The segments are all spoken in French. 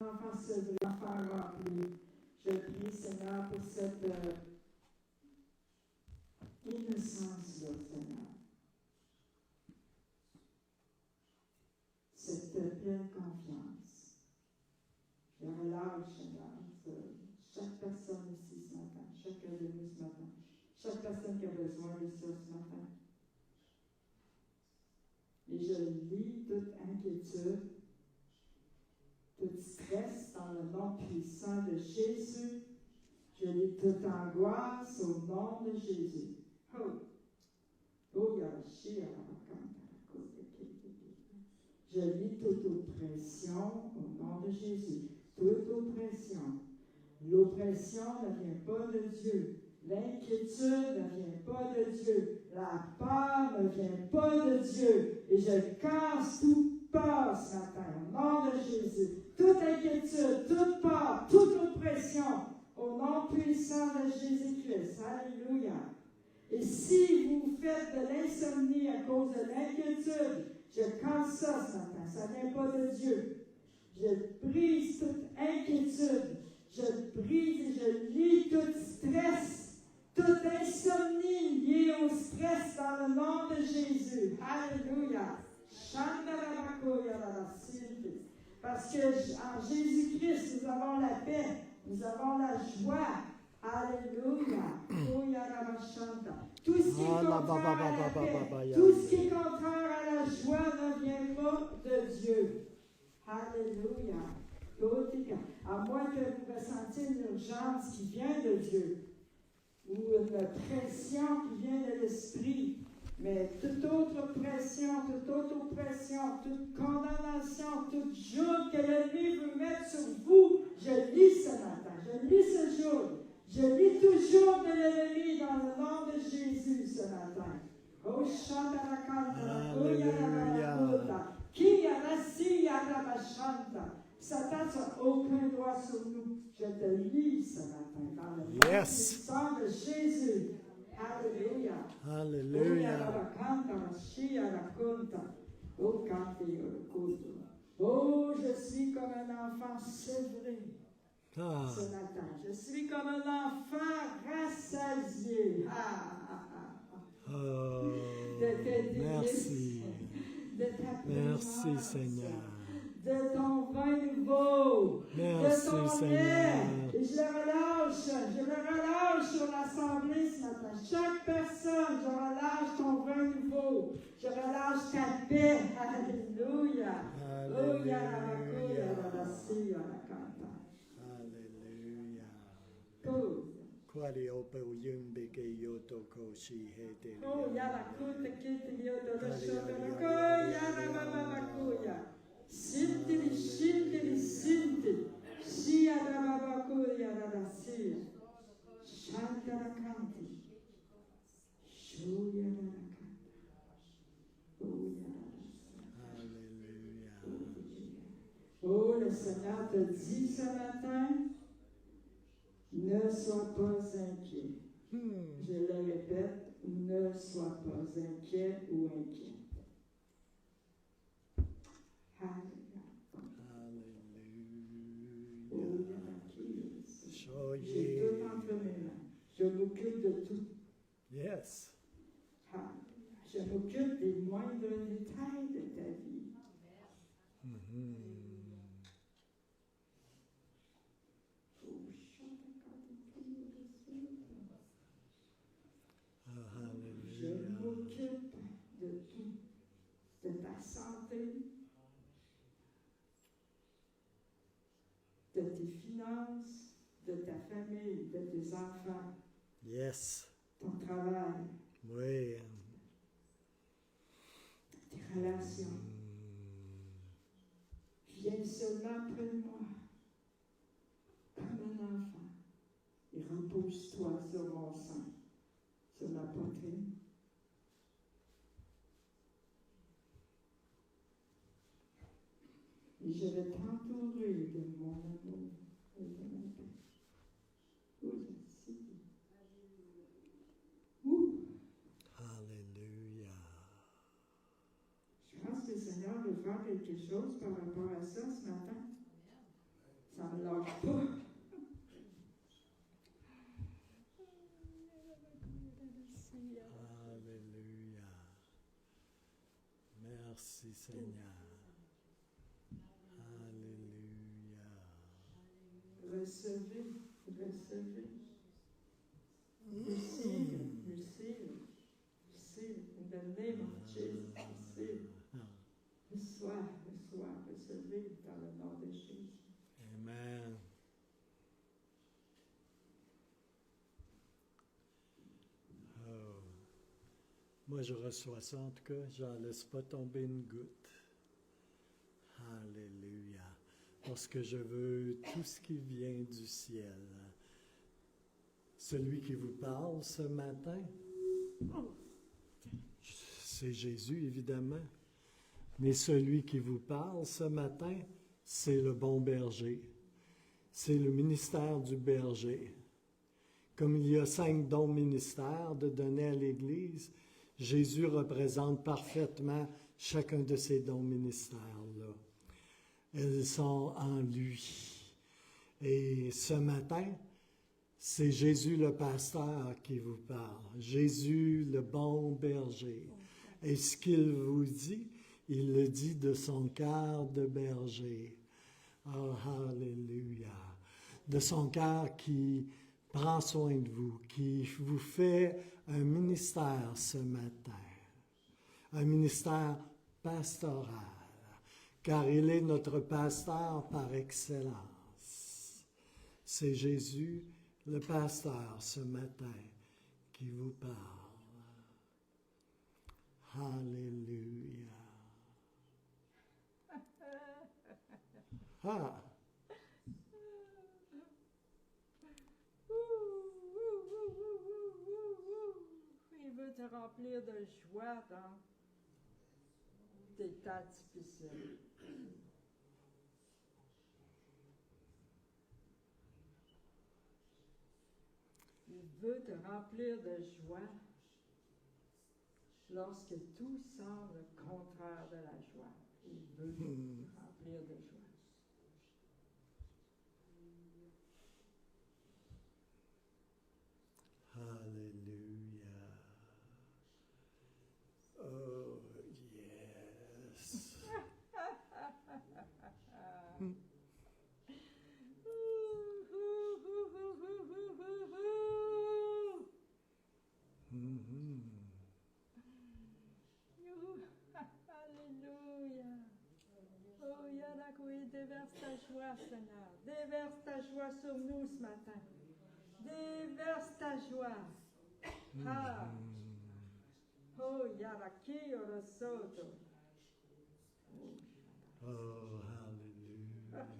enfant sevré, enfant rempli. Je prie, Seigneur, pour cette innocence-là, Seigneur. Cette pleine confiance. Je relâche, Seigneur, chaque personne ici ce matin, chacun de nous ce matin, chaque personne qui a besoin de ça ce matin. Et je lis toute inquiétude, tout stress dans le nom puissant de Jésus. Je lis toute angoisse au nom de Jésus. Oh, oh, Yahshua, je lis toute oppression au nom de Jésus. Toute oppression. L'oppression ne vient pas de Dieu. L'inquiétude ne vient pas de Dieu. La peur ne vient pas de Dieu. Et je casse toute peur ce matin, au nom de Jésus. Toute inquiétude, toute peur, toute oppression, au nom puissant de Jésus-Christ. Alléluia. Et si vous faites de l'insomnie à cause de l'inquiétude, je casse ça ce matin. Ça ne vient pas de Dieu. Je brise toute inquiétude. Je brise et je lis tout stress, toute insomnie liée au stress dans le nom de Jésus. Alléluia. Parce qu'en Jésus-Christ, nous avons la paix, nous avons la joie. Alléluia. Tout ce qui est contraire à la paix, tout ce qui est contraire à la joie ne vient pas de Dieu. Alléluia. À moins que vous ressentiez une urgence qui vient de Dieu, ou une pression qui vient de l'esprit, mais toute autre pression, toute autre oppression, toute condamnation, toute joug que l'ennemi veut mettre sur vous, je lis ce matin, je lis ce jour, je lis toujours de l'ennemi dans le nom de Jésus ce matin. Oh, Shantarakanta, oh Yarabakota, qui Yarasi Yarabashanta. Satan n'a aucun droit sur nous. Je te lis ce matin dans le nom puissant de Jésus. Alléluia. Alléluia. Oh, je suis comme un enfant sevré ce matin. Je suis comme un enfant rassasié. Merci. Merci, Seigneur. De ton vin nouveau, merci, de ton Seigneur. lait. Et je le relâche sur l'assemblée ce matin. Chaque personne, je relâche ton vin nouveau. Je relâche ta paix. Alléluia. Alléluia. Quali opeyumbe ke yoto koshi hete. Oh, yala kuta kiti yoto da shoto no ko yala mama makuya. Sinti, sinti, sinti. Shia da baba kuya da da sia. Shanta da kanti. Shuya da da kanta. Oh, yala. Alléluia. Oh, le Seigneur te dit ce matin, ne sois pas inquiet. Je le répète, ne sois pas inquiet ou inquiet. Alléluia. J'ai tout entre mes mains. Je m'occupe de tout. Yes. Je m'occupe des moindres détails de ta vie. Je m'occupe de tout, de ta santé, de tes finances, de ta famille, de tes enfants, Yes. ton travail, Oui. tes relations. Viens seulement près de moi, comme un enfant, et repose-toi sur mon sein, sur ma poitrine. Et je vais t'entourer de mon amour et de ma paix. Alléluia. Je pense que le Seigneur veut faire quelque chose par rapport à ça ce matin. Seigneur. Alléluia. Recevez, recevez. Receive, receive, receive. In the name of Jesus, receive. Reçois, reçois, recevez dans le nom de Jésus. Amen. Oh. Moi, je reçois ça, en tout cas. J'en laisse pas tomber une goutte. Alléluia. Parce que je veux tout ce qui vient du ciel. Celui qui vous parle ce matin, c'est Jésus, évidemment. Mais celui qui vous parle ce matin, c'est le bon berger. C'est le ministère du berger. Comme il y a 5 dons ministères de donner à l'Église, Jésus représente parfaitement chacun de ces dons ministères-là. Elles sont en lui. Et ce matin, c'est Jésus le pasteur qui vous parle. Jésus le bon berger. Et ce qu'il vous dit, il le dit de son cœur de berger. Oh, alléluia. De son cœur qui prend soin de vous, qui vous fait un ministère ce matin. Un ministère pastoral. Car il est notre pasteur par excellence. C'est Jésus, le pasteur, ce matin, qui vous parle. Alléluia. Ah! Il veut te remplir de joie dans tes temps difficiles. Il veut te remplir de joie lorsque tout semble contraire de la joie. Il veut te remplir de joie. Alléluia. Oh, yes. Alléluia. Oh, Yadakoui, déverse ta joie, Seigneur. Déverse ta joie sur nous ce matin. Déverse ta joie. Ah. Oh, Yadaki, Orosoto. Oh, hallelujah.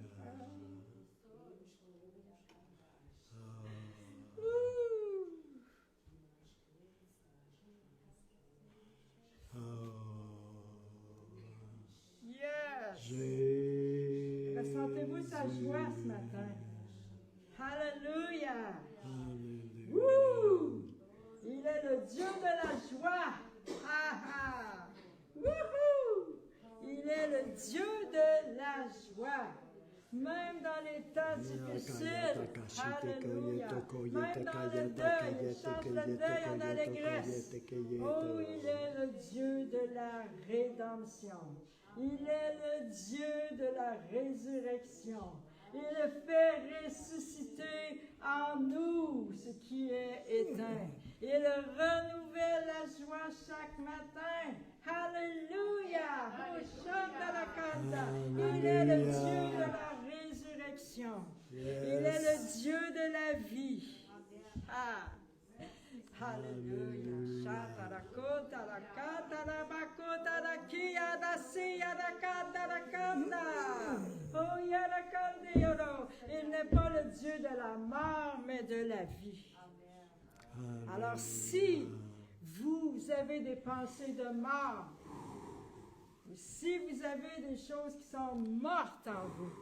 Yes. Ressentez-vous sa joie ce matin. Hallelujah. Hallelujah. Woo! Il est le Dieu de la joie. Ah ah. Wouhou! Il est le Dieu de la joie. Même dans les temps difficiles. Alléluia. Même dans le deuil, il change le deuil en allégresse. Oh, il est le Dieu de la rédemption. Il est le Dieu de la résurrection. Il fait ressusciter en nous ce qui est éteint. Il renouvelle la joie chaque matin. Alléluia! Il est le Dieu de la résurrection. Il est le Dieu de la vie. Ah! Alléluia. Il n'est pas le Dieu de la mort, mais de la vie. Alors si vous avez des pensées de mort, ou si vous avez des choses qui sont mortes en vous,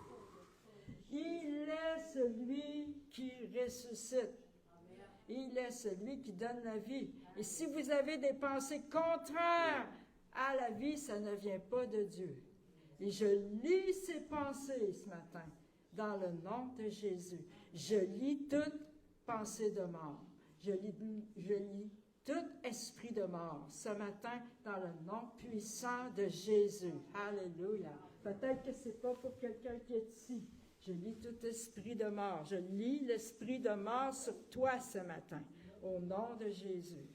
il est celui qui ressuscite. Il est celui qui donne la vie. Et si vous avez des pensées contraires à la vie, ça ne vient pas de Dieu. Et je lis ces pensées ce matin dans le nom de Jésus. Je lis toute pensée de mort. Je lis tout esprit de mort ce matin dans le nom puissant de Jésus. Alléluia. Peut-être que ce n'est pas pour quelqu'un qui est ici. Je lis tout esprit de mort. Je lis l'esprit de mort sur toi ce matin, au nom de Jésus.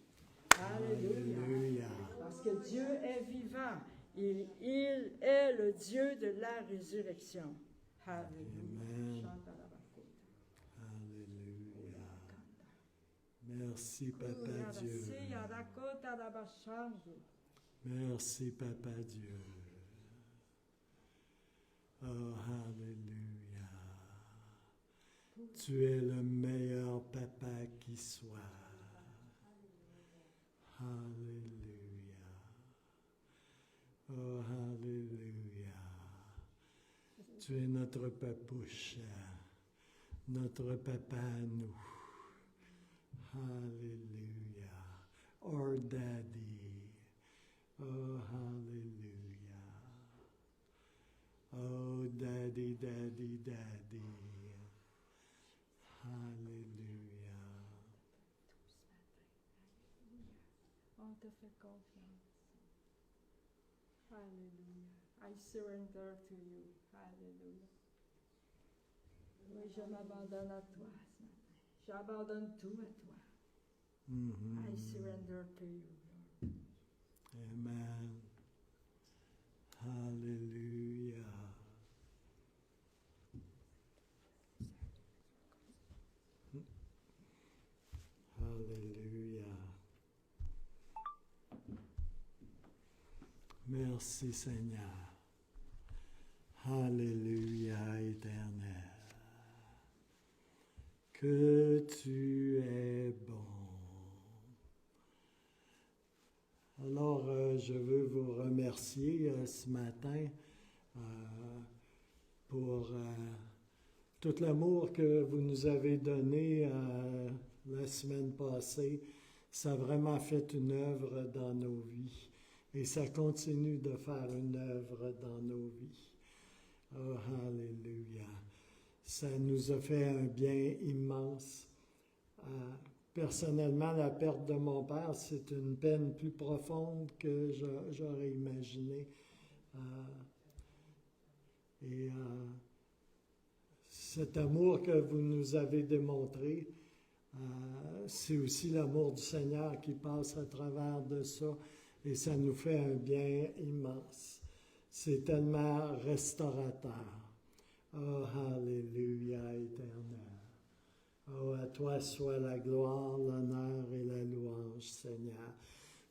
Alléluia. Alléluia. Parce que Dieu est vivant. Il est le Dieu de la résurrection. Alléluia. Amen. Alléluia. Merci, Papa Dieu. Merci, Papa Dieu. Oh, Alléluia. Tu es le meilleur Papa qui soit. Alléluia. Oh, Alléluia. Tu es notre papouche, notre papa à nous. Alléluia. Our Daddy. Oh, Alléluia. Oh, Daddy, Daddy, Daddy. Alléluia. On te fait confiance. Alléluia. I surrender to you. Alléluia. Oui, je m'abandonne à toi ce matin. J'abandonne tout à toi. I surrender to you, Lord. Amen. Alléluia. Alléluia. Merci Seigneur. Alléluia éternel. Que tu es bon. Alors, je veux vous remercier ce matin pour tout l'amour que vous nous avez donné la semaine passée. Ça a vraiment fait une œuvre dans nos vies et ça continue de faire une œuvre dans nos vies. Oh, Alléluia. Ça nous a fait un bien immense. Personnellement, la perte de mon père, c'est une peine plus profonde que j'aurais imaginé. Cet amour que vous nous avez démontré, c'est aussi l'amour du Seigneur qui passe à travers de ça et ça nous fait un bien immense. C'est tellement restaurateur. Oh, Alléluia éternel. Oh, à toi soit la gloire, l'honneur et la louange, Seigneur.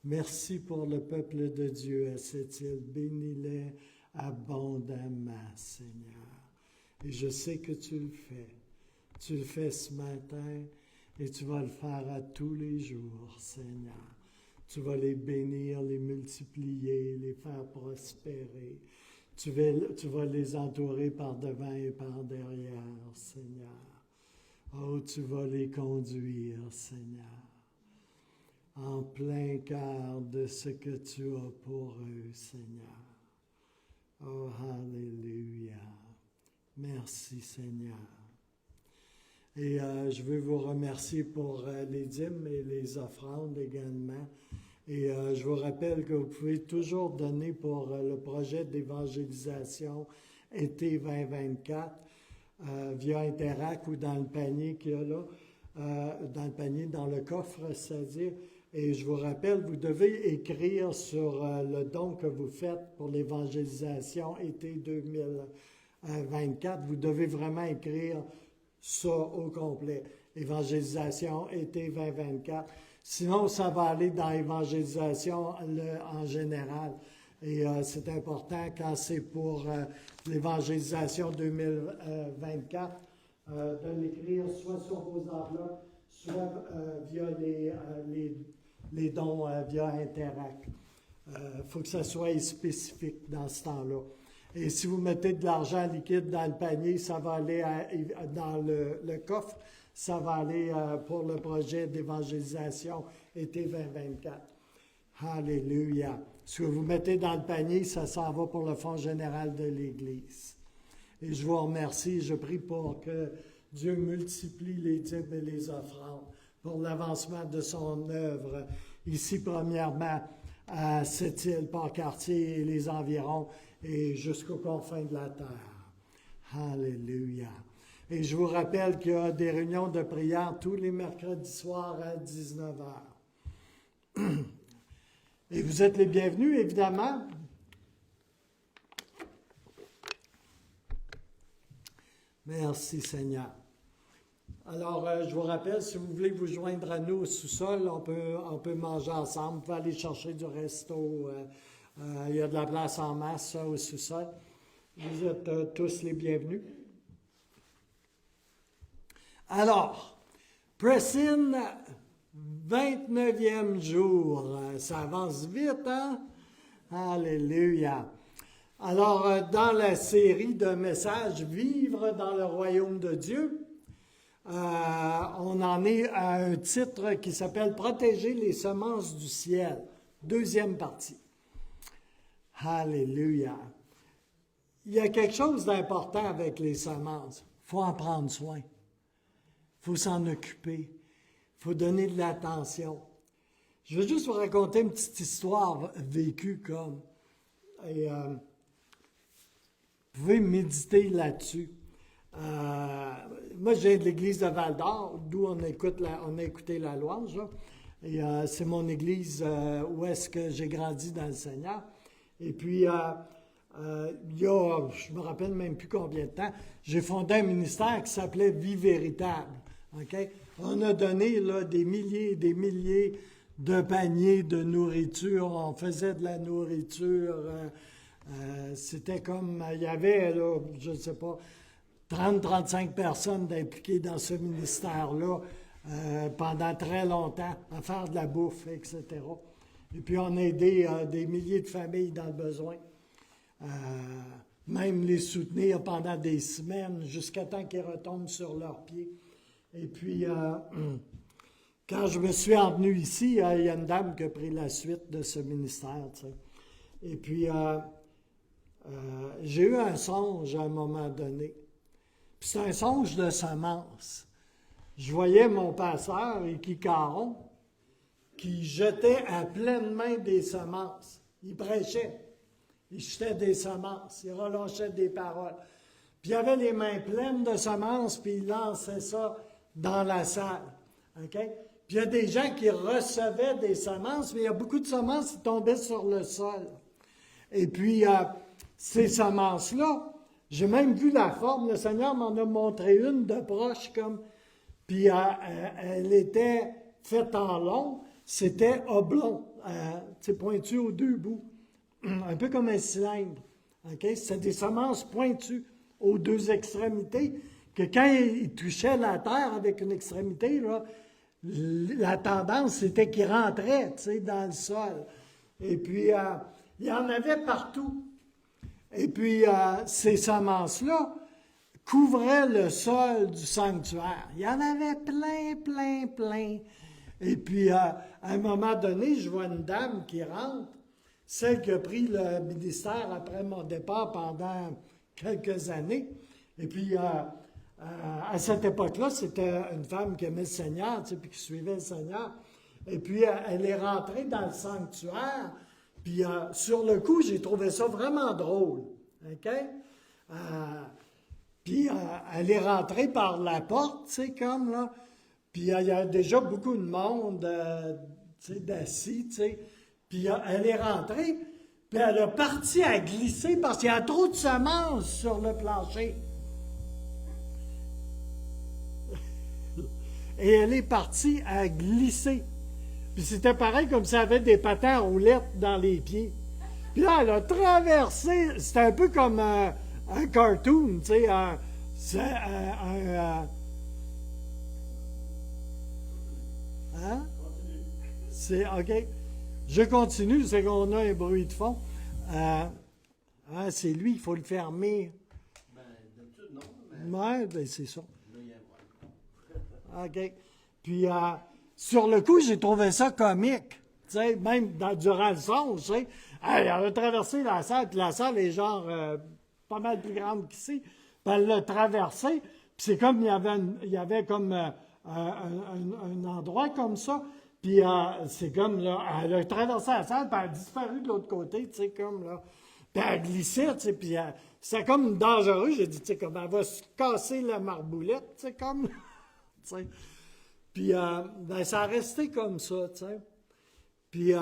Merci pour le peuple de Dieu à cette île. Bénis-les abondamment, Seigneur. Et je sais que tu le fais. Tu le fais ce matin et tu vas le faire à tous les jours, Seigneur. Tu vas les bénir, les multiplier, les faire prospérer. Tu vas les entourer par devant et par derrière, Seigneur. Oh, tu vas les conduire, Seigneur, en plein cœur de ce que tu as pour eux, Seigneur. Oh, Alléluia. Merci, Seigneur. Et je veux vous remercier pour les dîmes et les offrandes également. Et je vous rappelle que vous pouvez toujours donner pour le projet d'évangélisation été 2024 via Interac ou dans le panier qu'il y a là, dans le panier, dans le coffre, c'est-à-dire. Et je vous rappelle, vous devez écrire sur le don que vous faites pour l'évangélisation été 2024. Vous devez vraiment écrire ça au complet. Évangélisation été 2024. Sinon, ça va aller dans l'évangélisation en général. Et c'est important quand c'est pour l'évangélisation 2024 de l'écrire soit sur vos enveloppes, soit via les dons via Interac. Il faut que ça soit spécifique dans ce temps-là. Et si vous mettez de l'argent liquide dans le panier, ça va aller dans le coffre. Ça va aller pour le projet d'évangélisation été 2024. Alléluia. Ce que vous mettez dans le panier, ça s'en va pour le fonds général de l'Église. Et je vous remercie, je prie pour que Dieu multiplie les dîmes et les offrandes pour l'avancement de son œuvre ici premièrement à Sept-Îles, Port-Cartier et les environs, et jusqu'aux confins de la terre. Alléluia. Et je vous rappelle qu'il y a des réunions de prière tous les mercredis soirs à 19 heures. Et vous êtes les bienvenus, évidemment. Merci Seigneur. Alors, je vous rappelle, si vous voulez vous joindre à nous au sous-sol, on peut manger ensemble. Vous pouvez aller chercher du resto. Il y a de la place en masse au sous-sol. Vous êtes tous les bienvenus. Alors, Press-in, 29e jour. Ça avance vite, hein? Alléluia. Alors, dans la série de messages « Vivre dans le royaume de Dieu », on en est à un titre qui s'appelle « Protéger les semences du ciel », deuxième partie. Alléluia. Il y a quelque chose d'important avec les semences. Il faut en prendre soin. Il faut s'en occuper. Il faut donner de l'attention. Je vais juste vous raconter une petite histoire vécue comme... Et, vous pouvez méditer là-dessus. Moi, je viens de l'église de Val-d'Or, d'où on a écouté la louange. Là. Et c'est mon église où est-ce que j'ai grandi dans le Seigneur. Et puis, il y a, je me rappelle même plus combien de temps, j'ai fondé un ministère qui s'appelait Vie véritable. Okay? On a donné là, des milliers et des milliers de paniers de nourriture. On faisait de la nourriture. C'était comme, il y avait, là, je ne sais pas, 30-35 personnes impliquées dans ce ministère-là pendant très longtemps à faire de la bouffe, etc. Et puis on a aidé des milliers de familles dans le besoin. Même les soutenir pendant des semaines jusqu'à temps qu'ils retombent sur leurs pieds. Et puis, quand je me suis envenu ici, il y a une dame qui a pris la suite de ce ministère. Tu sais. Et puis, j'ai eu un songe à un moment donné. Puis c'est un songe de semence. Je voyais mon pasteur, Ricky Caron, qui jetait à pleine main des semences. Il prêchait. Il jetait des semences. Il relâchait des paroles. Puis il avait les mains pleines de semences, puis il lançait ça dans la salle. Okay? Puis il y a des gens qui recevaient des semences, mais il y a beaucoup de semences qui tombaient sur le sol. Et puis, ces semences-là, j'ai même vu la forme. Le Seigneur m'en a montré une de proche, comme. Puis elle était faite en long. C'était oblong, pointu aux deux bouts. Un peu comme un cylindre. Okay? C'était des semences pointues aux deux extrémités, que quand ils touchaient la terre avec une extrémité, là, la tendance, c'était qu'ils rentraient dans le sol. Et puis, il y en avait partout. Et puis, ces semences-là couvraient le sol du sanctuaire. Il y en avait plein. Et puis, à un moment donné, je vois une dame qui rentre, celle qui a pris le ministère après mon départ pendant quelques années. Et puis, à cette époque-là, c'était une femme qui aimait le Seigneur, puis qui suivait le Seigneur. Et puis, elle est rentrée dans le sanctuaire. Puis, sur le coup, j'ai trouvé ça vraiment drôle. OK? Puis, elle est rentrée par la porte, comme là. Puis, il y a déjà beaucoup de monde, d'assis, Puis, elle est rentrée, puis elle a parti à glisser parce qu'il y a trop de semences sur le plancher. Et elle est partie à glisser. Puis c'était pareil comme si elle avait des patins à roulettes dans les pieds. Puis là, elle a traversé, c'était un peu comme un cartoon, tu sais, hein? C'est, OK. Je continue, c'est qu'on a un bruit de fond. C'est lui, il faut le fermer. Ben, d'habitude, non. Ouais, ben c'est ça. OK. Puis, sur le coup, j'ai trouvé ça comique. Tu sais, même durant le son, tu sais. Elle a traversé la salle, puis la salle est genre pas mal plus grande qu'ici. Puis elle l'a traversé, puis c'est comme il y avait comme un endroit comme ça. Puis c'est comme, là, elle a traversé la salle, puis elle a disparu de l'autre côté, tu sais, comme, là. Puis elle glissait, tu sais, puis c'était comme dangereux. J'ai dit, tu sais, comme, elle va se casser la marboulette, tu sais, comme, tu sais. Puis, ben, ça a resté comme ça, tu sais. Puis,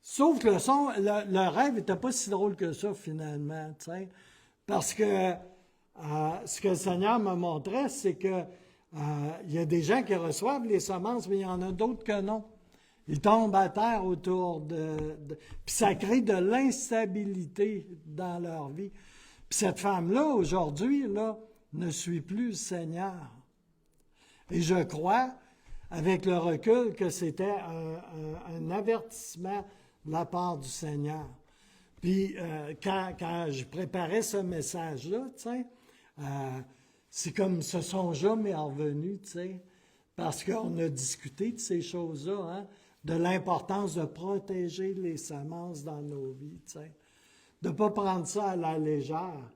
sauf que le rêve n'était pas si drôle que ça, finalement, tu sais. Parce que ce que le Seigneur me montrait, c'est que il y a des gens qui reçoivent les semences, mais il y en a d'autres que non. Ils tombent à terre autour puis ça crée de l'instabilité dans leur vie. Puis cette femme-là, aujourd'hui, là, ne suit plus le Seigneur. Et je crois, avec le recul, que c'était un avertissement de la part du Seigneur. Puis quand je préparais ce message-là, tu sais, c'est comme ce songe-là m'est revenu, tu sais, parce qu'on a discuté de ces choses-là, hein, de l'importance de protéger les semences dans nos vies, tu sais, de ne pas prendre ça à la légère,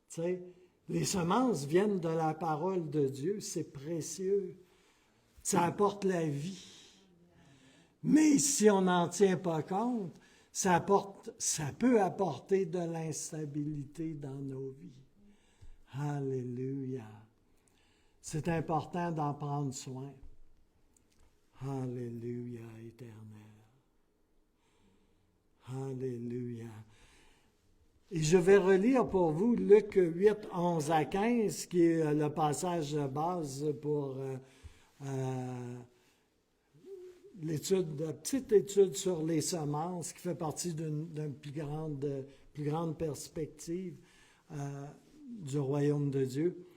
tu sais. Les semences viennent de la parole de Dieu, c'est précieux, ça apporte la vie. Mais si on n'en tient pas compte, ça peut apporter de l'instabilité dans nos vies. Alléluia. C'est important d'en prendre soin. Alléluia, Éternel. Alléluia. Et je vais relire pour vous Luc 8, 11 à 15, qui est le passage de base pour la petite étude sur les semences, qui fait partie d'une plus grande perspective du royaume de Dieu.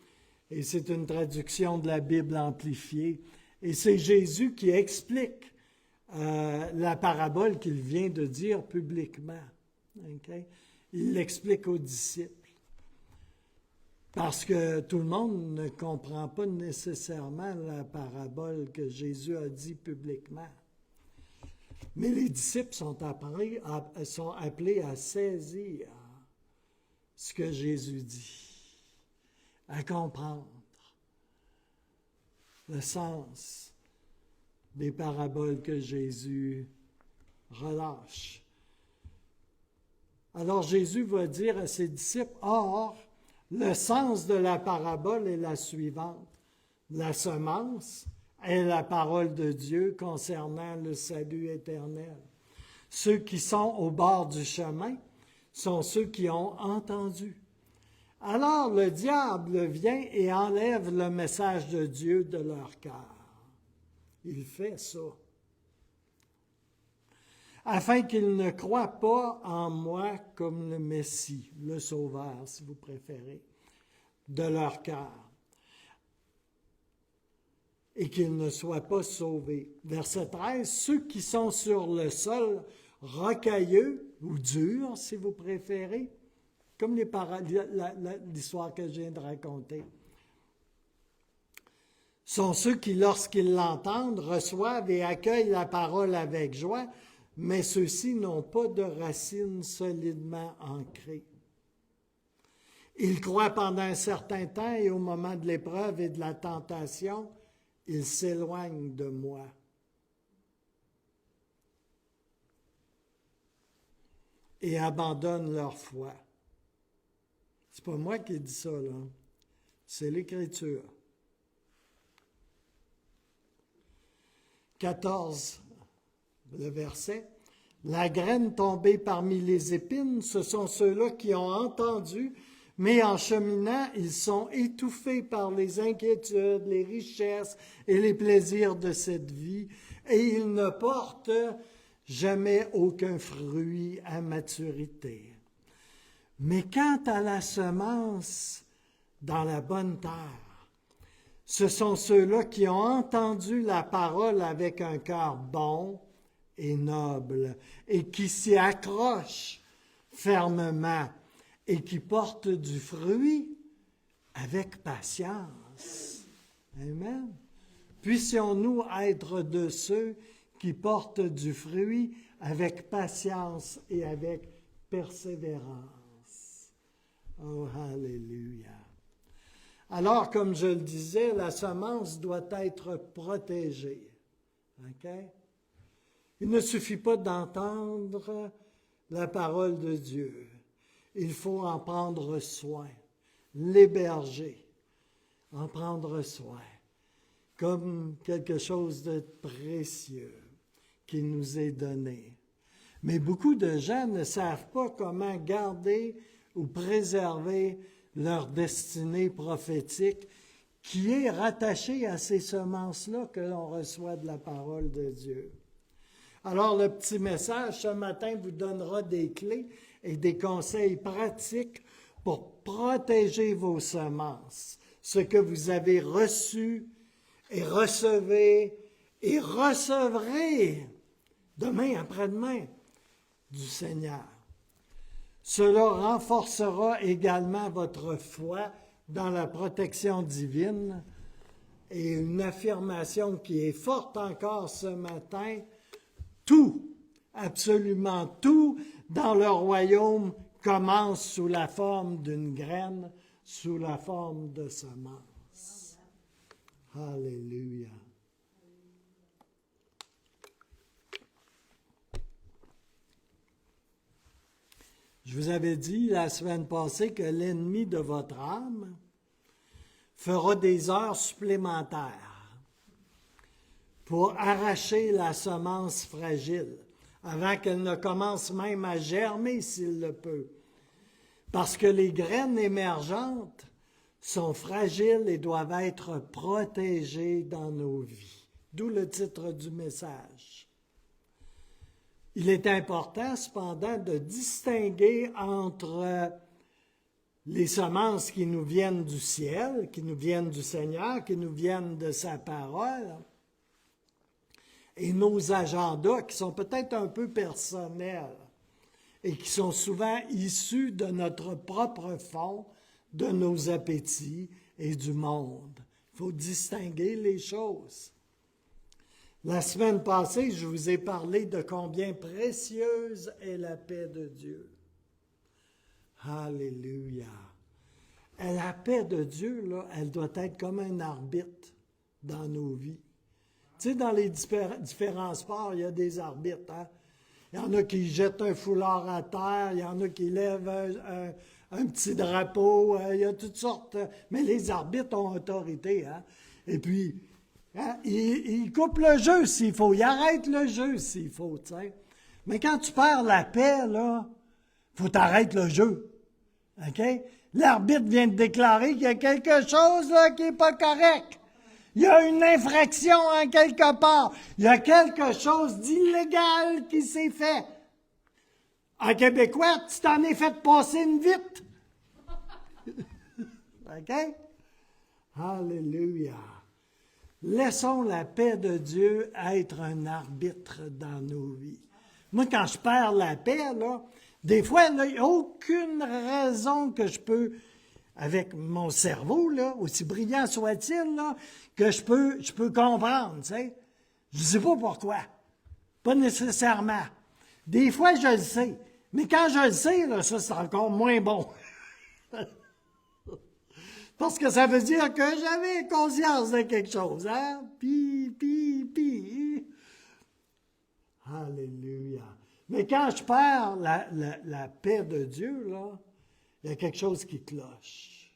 Et c'est une traduction de la Bible amplifiée. Et c'est Jésus qui explique la parabole qu'il vient de dire publiquement. Okay? Il l'explique aux disciples. Parce que tout le monde ne comprend pas nécessairement la parabole que Jésus a dit publiquement. Mais les disciples sont appelés à saisir ce que Jésus dit, à comprendre le sens des paraboles que Jésus relâche. Alors Jésus va dire à ses disciples, « Or, le sens de la parabole est la suivante. La semence est la parole de Dieu concernant le salut éternel. Ceux qui sont au bord du chemin sont ceux qui ont entendu. Alors le diable vient et enlève le message de Dieu de leur cœur. Il fait ça. Afin qu'ils ne croient pas en moi comme le Messie, le Sauveur, si vous préférez, de leur cœur, et qu'ils ne soient pas sauvés. Verset 13, ceux qui sont sur le sol rocailleux, ou dur, si vous préférez, comme l'histoire que je viens de raconter, sont ceux qui, lorsqu'ils l'entendent, reçoivent et accueillent la parole avec joie, mais ceux-ci n'ont pas de racines solidement ancrées. Ils croient pendant un certain temps et au moment de l'épreuve et de la tentation, ils s'éloignent de moi. Et abandonnent leur foi. C'est pas moi qui dis ça, là. C'est l'Écriture. 14. Le verset, « La graine tombée parmi les épines, ce sont ceux-là qui ont entendu, mais en cheminant, ils sont étouffés par les inquiétudes, les richesses et les plaisirs de cette vie, et ils ne portent jamais aucun fruit à maturité. Mais quant à la semence dans la bonne terre, ce sont ceux-là qui ont entendu la parole avec un cœur bon, et noble, et qui s'y accroche fermement, et qui porte du fruit avec patience. » Amen. Puissions-nous être de ceux qui portent du fruit avec patience et avec persévérance. Oh, alléluia. Alors, comme je le disais, la semence doit être protégée. OK? Il ne suffit pas d'entendre la parole de Dieu. Il faut en prendre soin, l'héberger, en prendre soin, comme quelque chose de précieux qui nous est donné. Mais beaucoup de gens ne savent pas comment garder ou préserver leur destinée prophétique qui est rattachée à ces semences-là que l'on reçoit de la parole de Dieu. Alors, le petit message ce matin vous donnera des clés et des conseils pratiques pour protéger vos semences, ce que vous avez reçu et recevez et recevrez demain après-demain du Seigneur. Cela renforcera également votre foi dans la protection divine et une affirmation qui est forte encore ce matin. Tout, absolument tout, dans le royaume commence sous la forme d'une graine, sous la forme de semence. Alléluia. Je vous avais dit la semaine passée que l'ennemi de votre âme fera des heures supplémentaires pour arracher la semence fragile, avant qu'elle ne commence même à germer s'il le peut. Parce que les graines émergentes sont fragiles et doivent être protégées dans nos vies. D'où le titre du message. Il est important cependant de distinguer entre les semences qui nous viennent du ciel, qui nous viennent du Seigneur, qui nous viennent de sa parole, et nos agendas qui sont peut-être un peu personnels et qui sont souvent issus de notre propre fond, de nos appétits et du monde. Il faut distinguer les choses. La semaine passée, je vous ai parlé de combien précieuse est la paix de Dieu. Alléluia. Et la paix de Dieu, là, elle doit être comme un arbitre dans nos vies. Tu sais, dans les différents sports, il y a des arbitres. Hein? Il y en a qui jettent un foulard à terre, il y en a qui lèvent un petit drapeau, il y a toutes sortes. Mais les arbitres ont autorité. Hein? Et puis, hein, ils coupent le jeu s'il faut, ils arrêtent le jeu s'il faut. Tu sais. Mais quand tu perds la paix, là, faut t'arrêter le jeu. OK? L'arbitre vient de déclarer qu'il y a quelque chose là, qui n'est pas correct. Il y a une infraction en quelque part. Il y a quelque chose d'illégal qui s'est fait. En québécois, tu t'en es fait passer une vite. OK? Alléluia. Laissons la paix de Dieu être un arbitre dans nos vies. Moi, quand je perds la paix, là, des fois, il n'y a aucune raison que je peux, avec mon cerveau, là, aussi brillant soit-il, là, que je peux comprendre, tu sais. Je ne sais pas pourquoi. Pas nécessairement. Des fois, je le sais. Mais quand je le sais, là, ça, c'est encore moins bon. Parce que ça veut dire que j'avais conscience de quelque chose, hein? Puis. Alléluia. Mais quand je perds la paix de Dieu, là, il y a quelque chose qui cloche.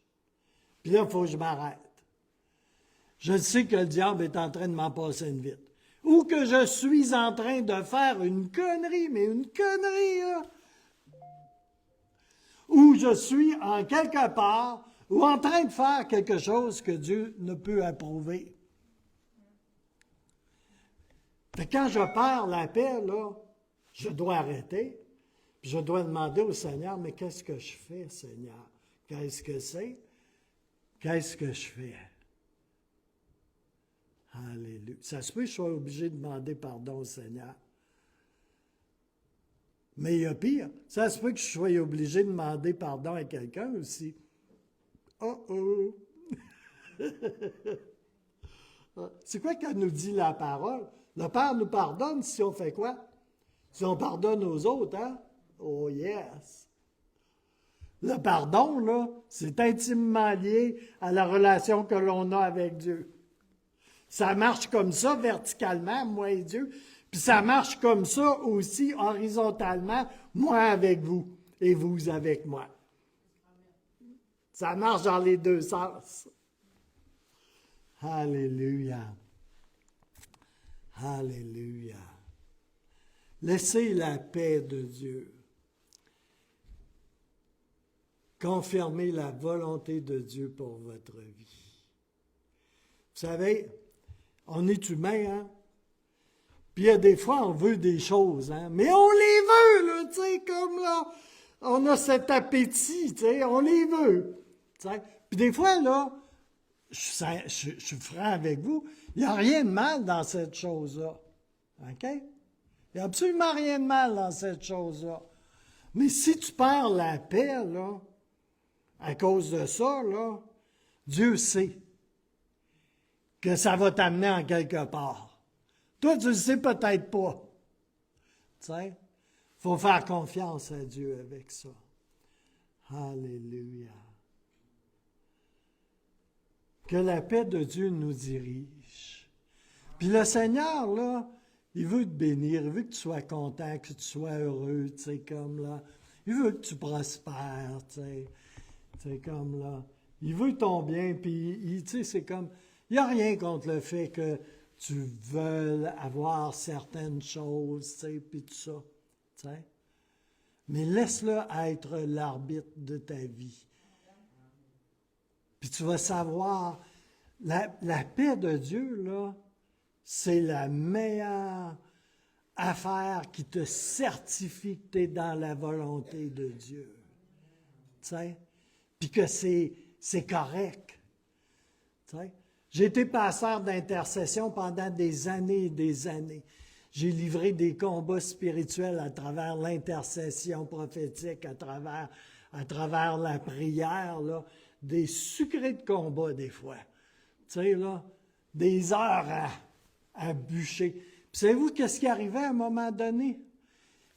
Puis là, il faut que je m'arrête. Je sais que le diable est en train de m'en passer une vite. Ou que je suis en train de faire une connerie, mais une connerie, là. Ou je suis en quelque part, ou en train de faire quelque chose que Dieu ne peut approuver. Mais quand je perds la paix, là, je dois arrêter, puis je dois demander au Seigneur, mais qu'est-ce que je fais, Seigneur? Qu'est-ce que c'est? Qu'est-ce que je fais? Alléluia. Ça se peut que je sois obligé de demander pardon au Seigneur. Mais il y a pire. Ça se peut que je sois obligé de demander pardon à quelqu'un aussi. Oh! C'est quoi qu'elle nous dit la parole? Le Père nous pardonne si on fait quoi? Si on pardonne aux autres, hein? Oh yes! Le pardon, là, c'est intimement lié à la relation que l'on a avec Dieu. Ça marche comme ça, verticalement, moi et Dieu. Puis ça marche comme ça aussi, horizontalement, moi avec vous et vous avec moi. Ça marche dans les deux sens. Alléluia. Alléluia. Laissez la paix de Dieu confirmer la volonté de Dieu pour votre vie. Vous savez, on est humain, hein? Puis il y a des fois, on veut des choses, hein? Mais on les veut, là, tu sais, comme là, on a cet appétit, tu sais, on les veut. Tu sais. Puis des fois, là, je suis franc avec vous, il n'y a rien de mal dans cette chose-là. OK? Il n'y a absolument rien de mal dans cette chose-là. Mais si tu perds la paix, là, à cause de ça, là, Dieu sait que ça va t'amener en quelque part. Toi, tu le sais peut-être pas. Tu sais, il faut faire confiance à Dieu avec ça. Alléluia. Que la paix de Dieu nous dirige. Puis le Seigneur, là, il veut te bénir, il veut que tu sois content, que tu sois heureux, tu sais, comme là. Il veut que tu prospères, tu sais. C'est comme là. Il veut ton bien, puis tu sais, c'est comme. Il n'y a rien contre le fait que tu veuilles avoir certaines choses, tu sais, puis tout ça. Tu sais. Mais laisse-le être l'arbitre de ta vie. Puis tu vas savoir, la paix de Dieu, là, c'est la meilleure affaire qui te certifie que tu es dans la volonté de Dieu. Tu sais? Puis que c'est correct. Tu sais? J'ai été pasteur d'intercession pendant des années et des années. J'ai livré des combats spirituels à travers l'intercession prophétique, à travers la prière, là, des sucrés de combat des fois. Tu sais, là, des heures à bûcher. Puis savez-vous qu'est-ce qui arrivait à un moment donné?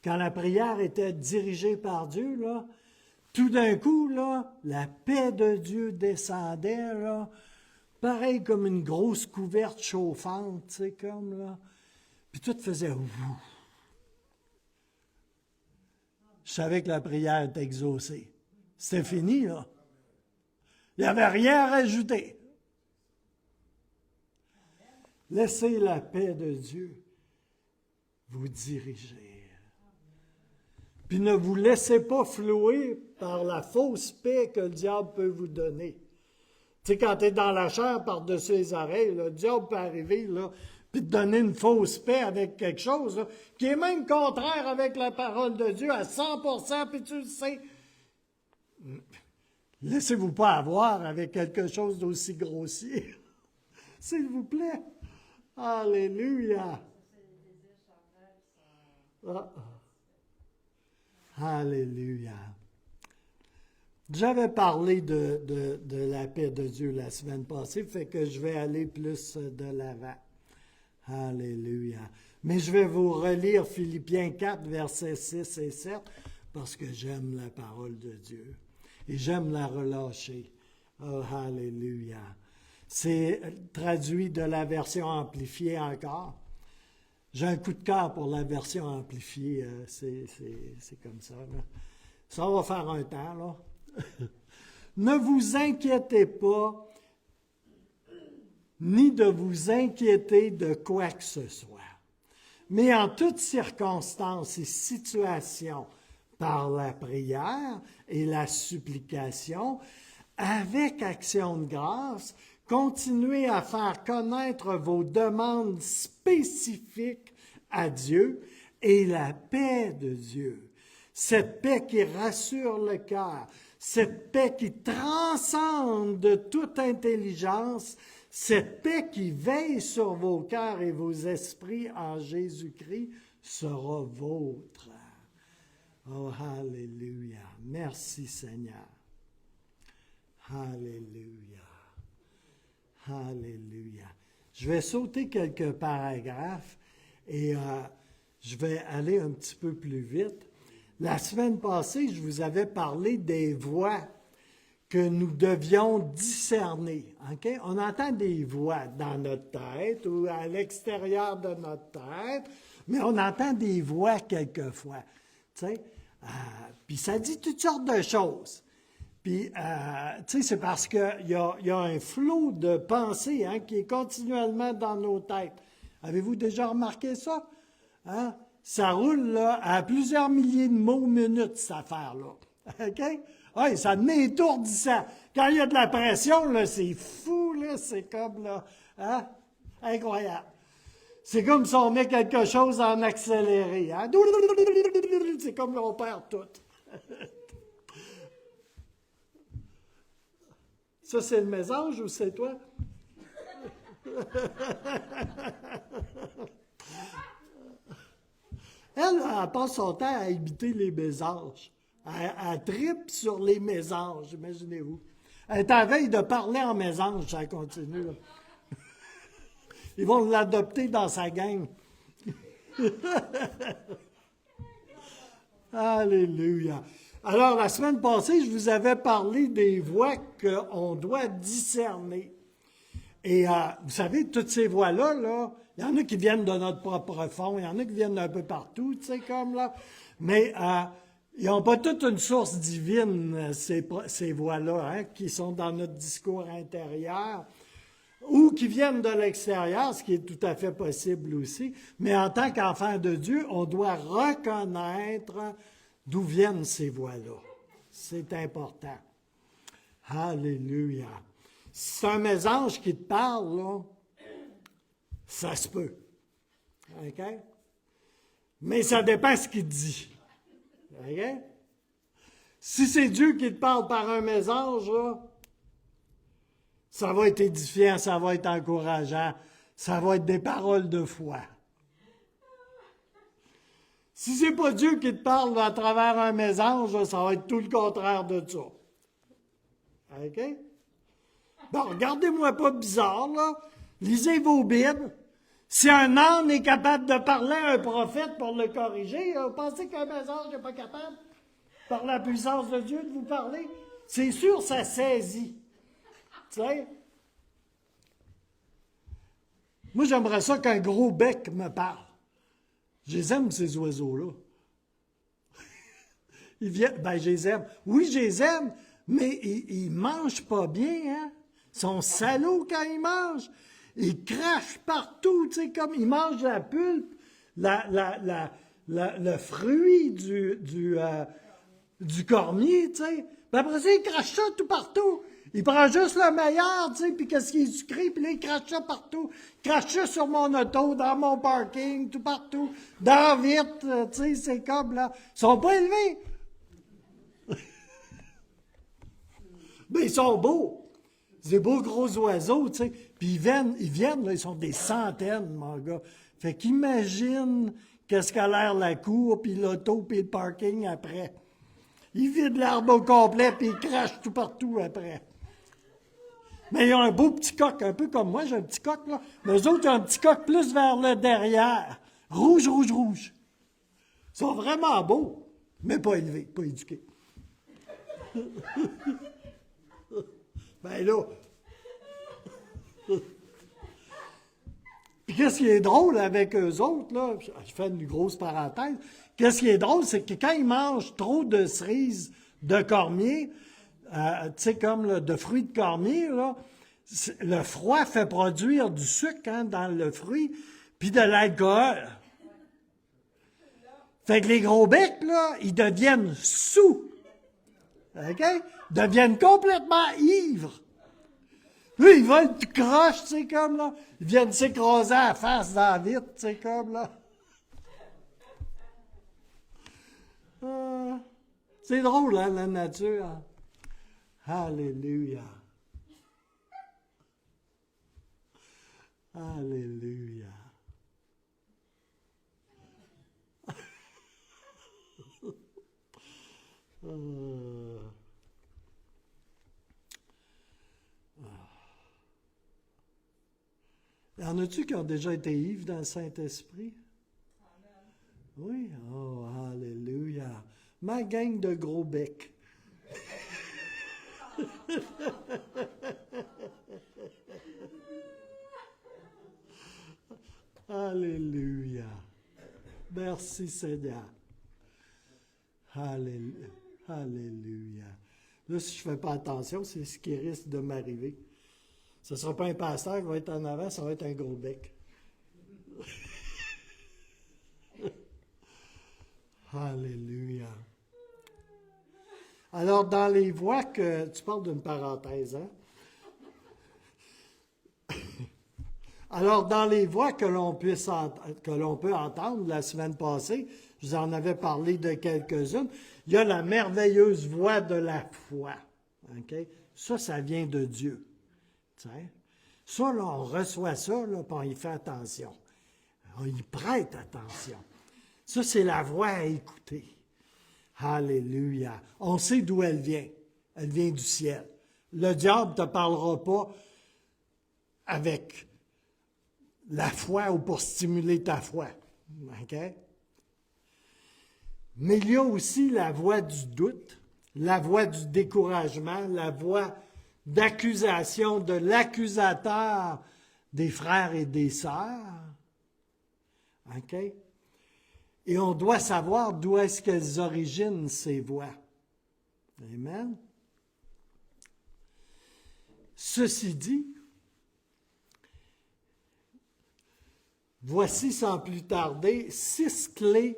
Quand la prière était dirigée par Dieu, là, tout d'un coup, là, la paix de Dieu descendait, là, pareil comme une grosse couverte chauffante, tu sais, comme là. Puis tout faisait ouf. Je savais que la prière était exaucée. C'était fini, là. Il n'y avait rien à rajouter. Laissez la paix de Dieu vous diriger. Puis ne vous laissez pas flouer par la fausse paix que le diable peut vous donner. Tu sais, quand tu es dans la chair par-dessus les oreilles, le diable peut arriver, là, puis te donner une fausse paix avec quelque chose, là, qui est même contraire avec la parole de Dieu à 100%, puis tu le sais. Laissez-vous pas avoir avec quelque chose d'aussi grossier. S'il vous plaît. Alléluia. Ah. Alléluia. J'avais parlé de la paix de Dieu la semaine passée, fait que je vais aller plus de l'avant. Alléluia. Mais je vais vous relire Philippiens 4, versets 6 et 7, parce que j'aime la parole de Dieu. Et j'aime la relâcher. Oh, alléluia. C'est traduit de la version amplifiée encore. J'ai un coup de cœur pour la version amplifiée. C'est comme ça, là. Ça va faire un temps, là. Ne vous inquiétez pas, ni de vous inquiéter de quoi que ce soit. Mais en toutes circonstances et situations, par la prière et la supplication, avec action de grâce, continuez à faire connaître vos demandes spécifiques à Dieu et la paix de Dieu. Cette paix qui rassure le cœur, cette paix qui transcende de toute intelligence, cette paix qui veille sur vos cœurs et vos esprits en Jésus-Christ sera vôtre. Oh, alléluia. Merci Seigneur. Alléluia. Alléluia. Je vais sauter quelques paragraphes et je vais aller un petit peu plus vite. La semaine passée, je vous avais parlé des voies que nous devions discerner. Okay? On entend des voix dans notre tête ou à l'extérieur de notre tête, mais on entend des voix quelquefois. Puis ça dit toutes sortes de choses. Puis, c'est parce qu'il y a un flot de pensées qui est continuellement dans nos têtes. Avez-vous déjà remarqué ça? Hein? Ça roule là, à plusieurs milliers de mots minute, cette affaire-là. OK? Oui, ça devient étourdissant. Quand il y a de la pression, là, c'est fou, là, c'est comme, là, hein? Incroyable. C'est comme si on met quelque chose en accéléré. Hein? C'est comme on perd tout. Ça, c'est le message ou c'est toi? Elle passe son temps à imiter les mésanges. Elle tripe sur les mésanges, imaginez-vous. Elle est à veille de parler en mésange, ça continue. Là. Ils vont l'adopter dans sa gang. Alléluia. Alors, la semaine passée, je vous avais parlé des voix qu'on doit discerner. Et vous savez, toutes ces voix-là, là, il y en a qui viennent de notre propre fond, il y en a qui viennent d'un peu partout, tu sais, comme là. Mais ils n'ont pas toute une source divine, ces voix-là, qui sont dans notre discours intérieur, ou qui viennent de l'extérieur, ce qui est tout à fait possible aussi. Mais en tant qu'enfant de Dieu, on doit reconnaître d'où viennent ces voix-là. C'est important. Alléluia. Si c'est un mésange qui te parle, là, ça se peut. OK? Mais ça dépend ce qu'il dit. OK? Si c'est Dieu qui te parle par un mésange, là, ça va être édifiant, ça va être encourageant, ça va être des paroles de foi. Si c'est pas Dieu qui te parle à travers un mésange, là, ça va être tout le contraire de ça. OK? Bon, regardez-moi pas bizarre, là. Lisez vos Bibles. Si un âne est capable de parler à un prophète pour le corriger, vous pensez qu'un mésange n'est pas capable, par la puissance de Dieu, de vous parler? C'est sûr, ça saisit. Tu sais? Moi, j'aimerais ça qu'un gros bec me parle. Je les aime, ces oiseaux-là. Ils viennent, je les aime. Oui, je les aime, mais ils mangent pas bien, hein? Ils sont salauds quand ils mangent. Ils crachent partout, tu sais, comme ils mangent la pulpe, le fruit du cormier, tu sais. Puis après ça, ils crachent ça tout partout. Il prend juste le meilleur, tu sais, puis qu'est-ce qui est sucré, puis là, il crache ça partout. Il crache ça sur mon auto, dans mon parking, tout partout. Dans vite, tu sais, c'est comme là. Ils sont pas élevés. Mais ils sont beaux. Des beaux gros oiseaux, tu sais. Puis ils viennent, là, ils sont des centaines, mon gars. Fait qu'imagine qu'est-ce qu'a l'air la cour, puis l'auto, puis le parking après. Ils vident l'arbre au complet, puis ils crachent tout partout après. Mais ils ont un beau petit coq, un peu comme moi, j'ai un petit coq, là. Mais eux autres, ils ont un petit coq plus vers le derrière. Rouge, rouge, rouge. Ils sont vraiment beaux, mais pas élevés, pas éduqués. Ben là. Puis qu'est-ce qui est drôle avec eux autres, là, je fais une grosse parenthèse, qu'est-ce qui est drôle, c'est que quand ils mangent trop de cerises de cormier, tu sais, comme là, de fruits de cormier, là, le froid fait produire du sucre dans le fruit, puis de l'alcool. Fait que les gros becs, là, ils deviennent saouls. OK? Deviennent complètement ivres. Là, ils veulent tout croche, tu sais, comme là. Ils viennent s'écraser à la face dans la vitre, tu sais, comme là. C'est drôle, hein, la nature. Alléluia. Alléluia. Y en a-tu qui ont déjà été ivres dans le Saint-Esprit? Oui? Oh, alléluia. Ma gang de gros becs. Alléluia. Merci Seigneur. Alléluia. Alléluia. Là, si je ne fais pas attention, c'est ce qui risque de m'arriver. Ce ne sera pas un pasteur qui va être en avant, ça va être un gros bec. Alléluia. Alors, dans les voix que... Tu parles d'une parenthèse, hein? Alors, dans les voix que l'on peut entendre la semaine passée, je vous en avais parlé de quelques-unes, il y a la merveilleuse voix de la foi. Okay? Ça vient de Dieu. T'sais? Ça, là, on reçoit ça, là, puis on y fait attention. On y prête attention. Ça, c'est la voix à écouter. Alléluia. On sait d'où elle vient. Elle vient du ciel. Le diable ne te parlera pas avec la foi ou pour stimuler ta foi. OK? Mais il y a aussi la voix du doute, la voix du découragement, la voix d'accusation de l'accusateur des frères et des sœurs. OK? Et on doit savoir d'où est-ce qu'elles originent ces voix. Amen. Ceci dit, voici sans plus tarder 6 clés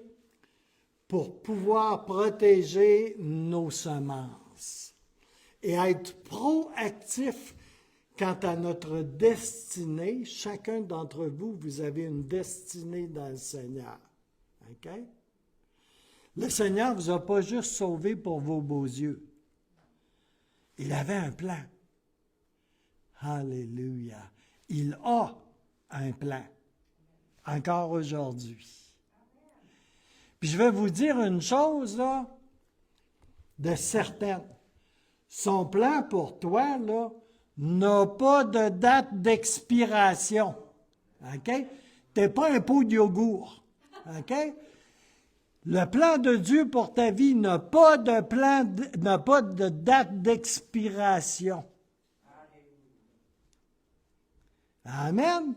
pour pouvoir protéger nos semences et être proactif quant à notre destinée. Chacun d'entre vous, vous avez une destinée dans le Seigneur. OK? Le Seigneur ne vous a pas juste sauvé pour vos beaux yeux. Il avait un plan. Alléluia. Il a un plan. Encore aujourd'hui. Puis je vais vous dire une chose, là, de certaine. Son plan pour toi, là, n'a pas de date d'expiration. OK? Tu n'es pas un pot de yogourt. OK? Le plan de Dieu pour ta vie n'a pas de date d'expiration. Amen.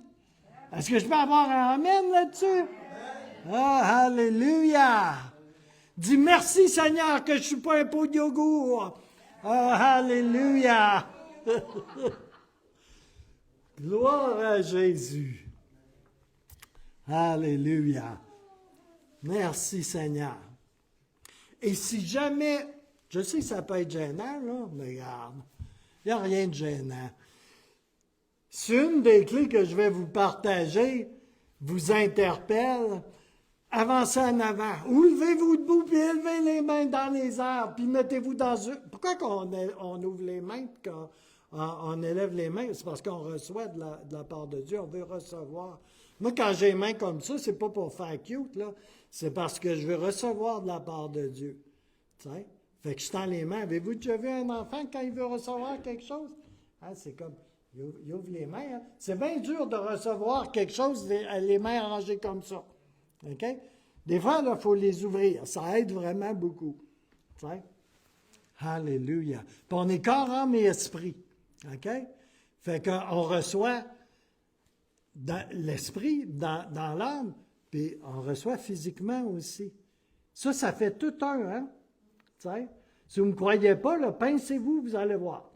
Est-ce que je peux avoir un amen là-dessus? Ah, alléluia. Dis merci Seigneur que je ne suis pas un pot de yogourt. Ah, alléluia. Gloire à Jésus. Alléluia. Merci Seigneur. Et si jamais, je sais que ça peut être gênant, là, mais regarde, il n'y a rien de gênant. Si une des clés que je vais vous partager vous interpelle, avancez en avant, ou levez-vous debout, puis élevez les mains dans les airs, puis mettez-vous dans une... Pourquoi on ouvre les mains, quand on élève les mains? C'est parce qu'on reçoit de la part de Dieu, on veut recevoir. Moi, quand j'ai les mains comme ça, c'est pas pour faire cute, là. C'est parce que je veux recevoir de la part de Dieu. T'sais? Fait que je tends les mains. Avez-vous déjà vu un enfant quand il veut recevoir quelque chose? Hein, c'est comme, il ouvre les mains. Hein? C'est bien dur de recevoir quelque chose, les mains rangées comme ça. OK? Des fois, il faut les ouvrir. Ça aide vraiment beaucoup. T'sais? Alléluia. Puis on est corps, âme et esprit. OK? Fait qu'on reçoit dans l'esprit, dans l'âme, puis on reçoit physiquement aussi. Ça fait tout un, hein? T'sais? Si vous ne me croyez pas, là, pincez-vous, vous allez voir.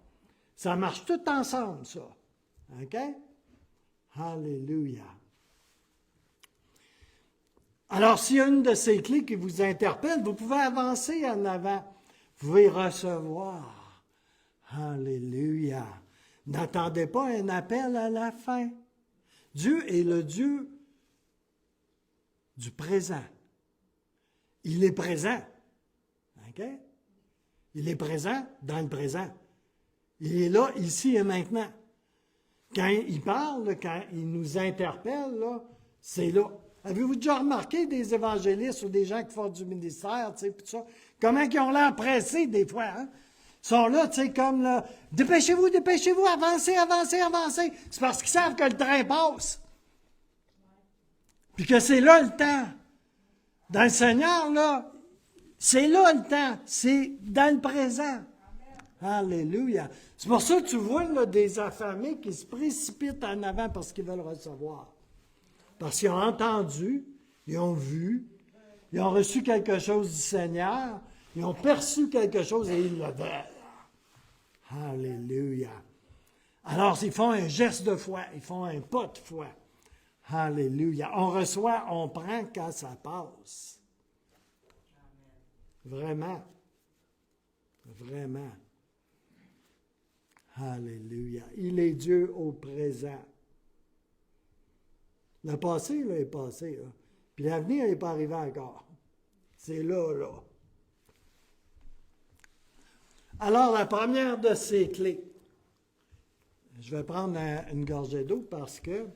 Ça marche tout ensemble, ça. OK? Alléluia. Alors, s'il y a une de ces clés qui vous interpelle, vous pouvez avancer en avant. Vous pouvez recevoir. Alléluia. N'attendez pas un appel à la fin. Dieu est le Dieu du présent. Il est présent. OK? Il est présent dans le présent. Il est là, ici et maintenant. Quand il parle, quand il nous interpelle, là, c'est là. Avez-vous déjà remarqué des évangélistes ou des gens qui font du ministère, tu sais, tout ça? Comment ils ont l'air pressés des fois, hein? Ils sont là, tu sais, comme là, dépêchez-vous, dépêchez-vous, avancez, avancez, avancez. C'est parce qu'ils savent que le train passe. Puis que c'est là le temps. Dans le Seigneur, là, c'est là le temps. C'est dans le présent. Alléluia. C'est pour ça que tu vois là, des affamés qui se précipitent en avant parce qu'ils veulent recevoir. Parce qu'ils ont entendu, ils ont vu, ils ont reçu quelque chose du Seigneur, ils ont perçu quelque chose et ils le veulent. Alléluia. Alors, ils font un geste de foi, ils font un pas de foi. Alléluia. On reçoit, on prend quand ça passe. Vraiment. Vraiment. Alléluia. Il est Dieu au présent. Le passé, là, est passé. Là. Puis l'avenir n'est pas arrivé encore. C'est là, là. Alors, la première de ces clés. Je vais prendre une gorgée d'eau parce que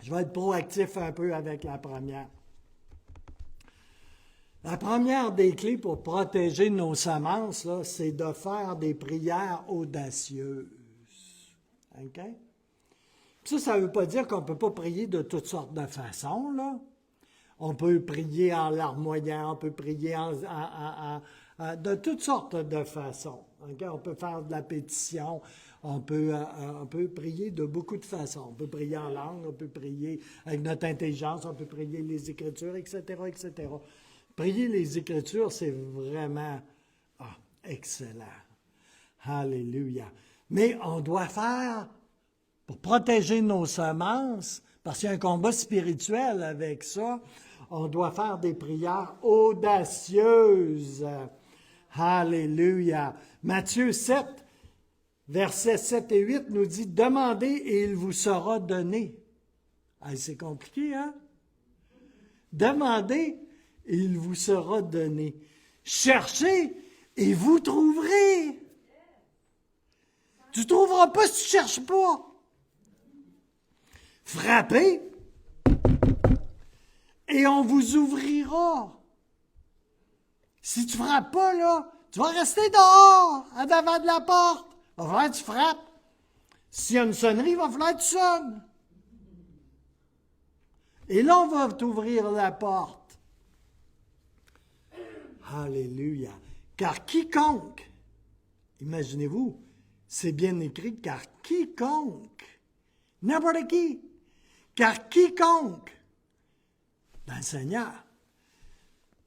je vais être proactif un peu avec la première. La première des clés pour protéger nos semences, là, c'est de faire des prières audacieuses. OK? Puis ça ne veut pas dire qu'on ne peut pas prier de toutes sortes de façons, là. On peut prier en larmoyant, on peut prier de toutes sortes de façons. Okay? On peut faire de la pétition, on peut prier de beaucoup de façons. On peut prier en langue, on peut prier avec notre intelligence, on peut prier les Écritures, etc., etc. Prier les Écritures, c'est vraiment excellent. Alléluia. Mais on doit faire, pour protéger nos semences, parce qu'il y a un combat spirituel avec ça, on doit faire des prières audacieuses. Alléluia. Matthieu 7, versets 7 et 8 nous dit « Demandez et il vous sera donné. » C'est compliqué, hein? Demandez et il vous sera donné. Cherchez et vous trouverez. Tu ne trouveras pas si tu ne cherches pas. Frappez et on vous ouvrira. Si tu ne frappes pas, là, tu vas rester dehors, à l'avant de la porte. Il va falloir que tu frappes. S'il y a une sonnerie, il va falloir que tu sonnes. Et là, on va t'ouvrir la porte. Alléluia. Car quiconque, imaginez-vous, c'est bien écrit, car quiconque, n'importe qui, car quiconque, dans le Seigneur,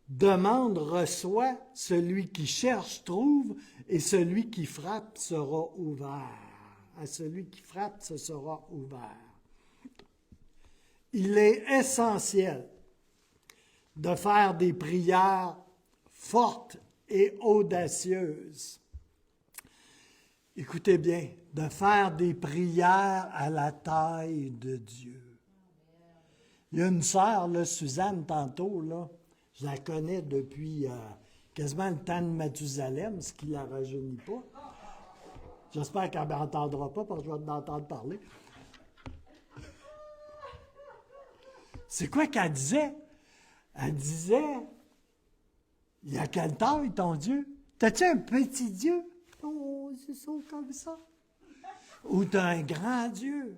demande, reçoit, celui qui cherche, trouve, et celui qui frappe sera ouvert. À celui qui frappe, ce sera ouvert. Il est essentiel de faire des prières fortes et audacieuses. Écoutez bien, de faire des prières à la taille de Dieu. Il y a une sœur, là, Suzanne, tantôt, là, je la connais depuis quasiment le temps de Mathusalem, ce qui ne la rajeunit pas. J'espère qu'elle ne m'entendra pas, parce que je vais l'entendre parler. C'est quoi qu'elle disait? Elle disait, il y a quelle taille ton Dieu? T'as-tu un petit Dieu? Oh, c'est ça comme ça. Ou t'as un grand Dieu?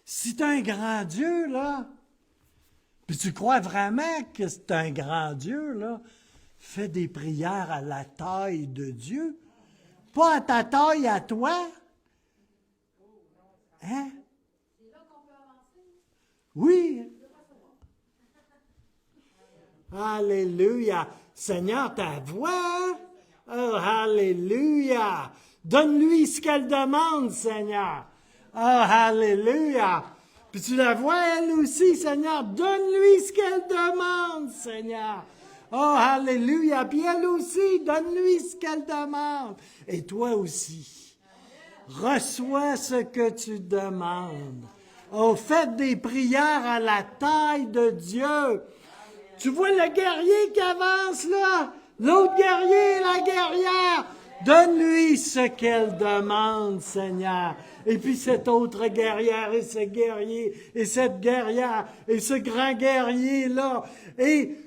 Si t'as un grand Dieu, là, puis tu crois vraiment que c'est un grand Dieu, là, fais des prières à la taille de Dieu, pas à ta taille à toi. Hein? C'est là qu'on peut avancer? Oui. Alléluia. Seigneur, ta voix. Oh, alléluia. Donne-lui ce qu'elle demande, Seigneur. Oh, alléluia. Puis tu la vois, elle aussi, Seigneur. Donne-lui ce qu'elle demande, Seigneur. Oh, alléluia. Puis elle aussi, donne-lui ce qu'elle demande. Et toi aussi. Reçois ce que tu demandes. Oh, faites des prières à la taille de Dieu. Tu vois le guerrier qui avance là? L'autre guerrier, la guerrière. Donne-lui ce qu'elle demande, Seigneur. Et puis cette autre guerrière et ce guerrier et cette guerrière et ce grand guerrier-là. Et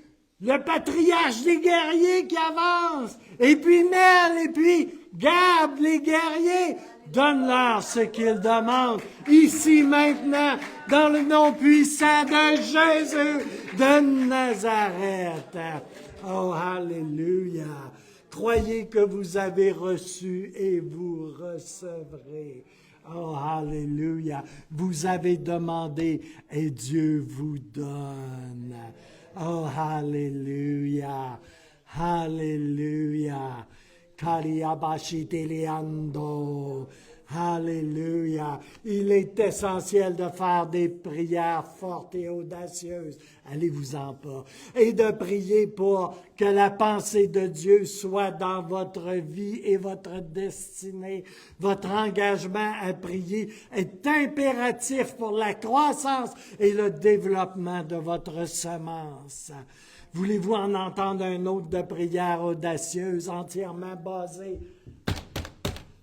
le patriarche des guerriers qui avance. Et puis Nel, et puis Gab, les guerriers. Donne-leur ce qu'ils demandent, ici, maintenant, dans le nom puissant de Jésus de Nazareth. Oh, alléluia. Croyez que vous avez reçu et vous recevrez. Oh, alléluia. Vous avez demandé et Dieu vous donne. Oh, alléluia. Alléluia. Kariabashiteliando. Alléluia. Il est essentiel de faire des prières fortes et audacieuses. Allez-vous-en pas. Et de prier pour que la pensée de Dieu soit dans votre vie et votre destinée. Votre engagement à prier est impératif pour la croissance et le développement de votre semence. Voulez-vous en entendre un autre de prière audacieuse entièrement basée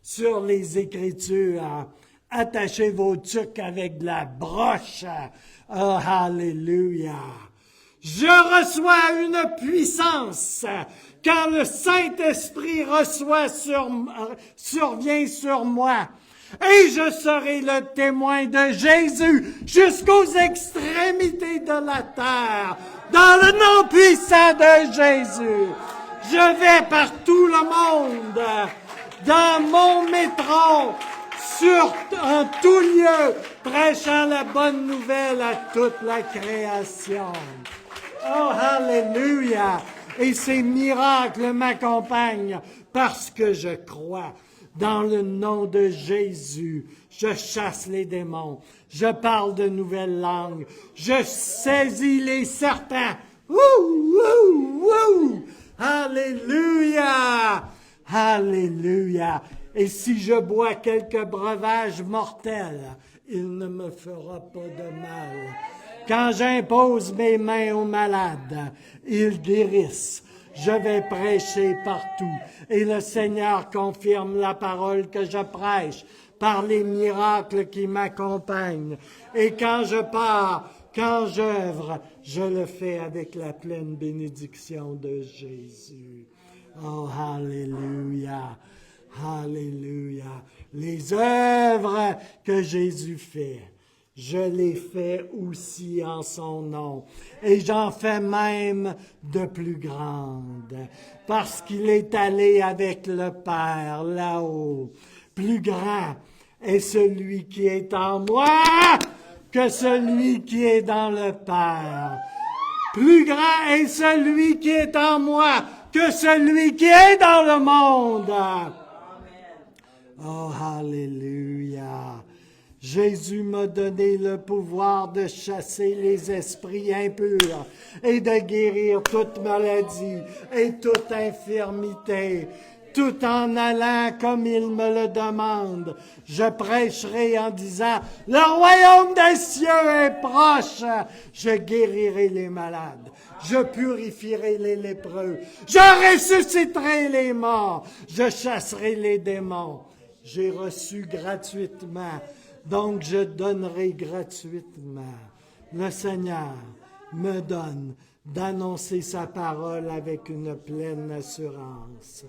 sur les Écritures? Attachez vos tuques avec de la broche. Oh, alléluia. Je reçois une puissance quand le Saint-Esprit survient sur moi. Et je serai le témoin de Jésus jusqu'aux extrémités de la terre, dans le nom puissant de Jésus. Je vais par tout le monde, dans mon métro, en tout lieu, prêchant la bonne nouvelle à toute la création. Oh, alléluia! Et ces miracles m'accompagnent parce que je crois. Dans le nom de Jésus, je chasse les démons. Je parle de nouvelles langues. Je saisis les serpents. Wouh, wouh, wouh! Alléluia! Alléluia! Et si je bois quelques breuvages mortels, il ne me fera pas de mal. Quand j'impose mes mains aux malades, ils guérissent. Je vais prêcher partout. Et le Seigneur confirme la parole que je prêche par les miracles qui m'accompagnent. Et quand je pars, quand j'œuvre, je le fais avec la pleine bénédiction de Jésus. Oh, alléluia, alléluia. Les œuvres que Jésus fait, je les fais aussi en son nom. Et j'en fais même de plus grandes, parce qu'il est allé avec le Père là-haut. Plus grand est celui qui est en moi que celui qui est dans le Père. Plus grand est celui qui est en moi que celui qui est dans le monde. Oh, alléluia. Jésus m'a donné le pouvoir de chasser les esprits impurs et de guérir toute maladie et toute infirmité. Tout en allant comme il me le demande, je prêcherai en disant, le royaume des cieux est proche. Je guérirai les malades, je purifierai les lépreux, je ressusciterai les morts, je chasserai les démons. J'ai reçu gratuitement, donc je donnerai gratuitement. Le Seigneur me donne d'annoncer sa parole avec une pleine assurance.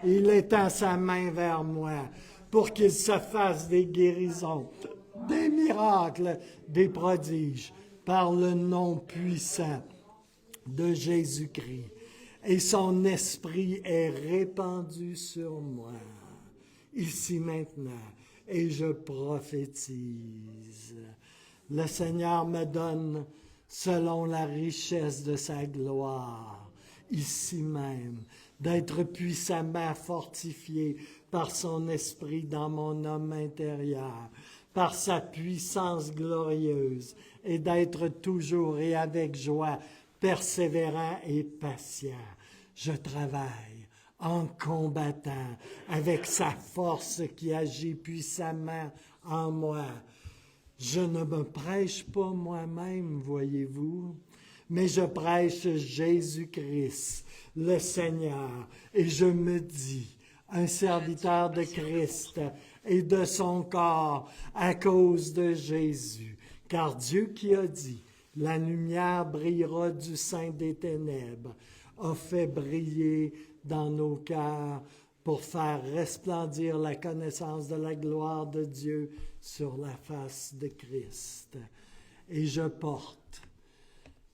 Il étend sa main vers moi pour qu'il se fasse des guérisons, des miracles, des prodiges, par le nom puissant de Jésus-Christ. Et son esprit est répandu sur moi, ici maintenant, et je prophétise. Le Seigneur me donne, selon la richesse de sa gloire, ici même, d'être puissamment fortifié par son esprit dans mon homme intérieur, par sa puissance glorieuse, et d'être toujours et avec joie, persévérant et patient. Je travaille en combattant avec sa force qui agit puissamment en moi. Je ne me prêche pas moi-même, voyez-vous, mais je prêche Jésus-Christ, le Seigneur, et je me dis, un serviteur de Christ et de son corps à cause de Jésus, car Dieu qui a dit, la lumière brillera du sein des ténèbres, a fait briller dans nos cœurs pour faire resplendir la connaissance de la gloire de Dieu sur la face de Christ. Et je porte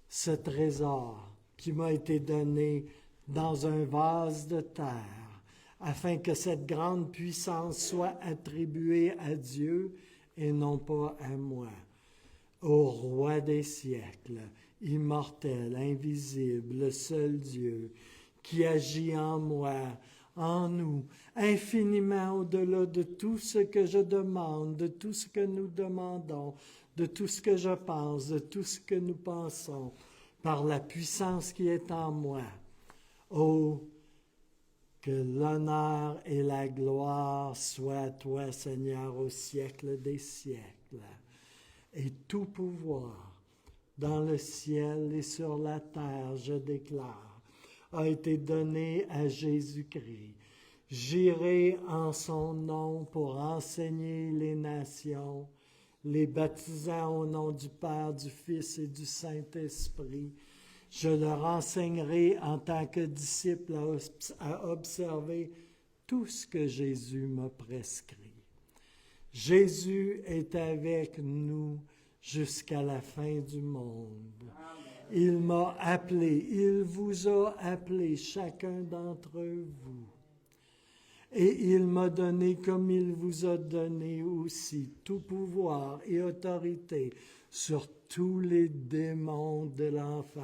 ce trésor qui m'a été donné dans un vase de terre, afin que cette grande puissance soit attribuée à Dieu et non pas à moi, au roi des siècles, immortel, invisible, le seul Dieu, qui agit en moi, en nous, infiniment au-delà de tout ce que je demande, de tout ce que nous demandons, de tout ce que je pense, de tout ce que nous pensons, par la puissance qui est en moi. Oh, que l'honneur et la gloire soient à toi, Seigneur, au siècle des siècles, et tout pouvoir dans le ciel et sur la terre, je déclare, a été donné à Jésus-Christ. J'irai en son nom pour enseigner les nations, les baptisant au nom du Père, du Fils et du Saint-Esprit. Je leur enseignerai en tant que disciple à observer tout ce que Jésus m'a prescrit. Jésus est avec nous jusqu'à la fin du monde. Il m'a appelé, il vous a appelé, chacun d'entre vous. Et il m'a donné, comme il vous a donné aussi, tout pouvoir et autorité sur tous les démons de l'enfer.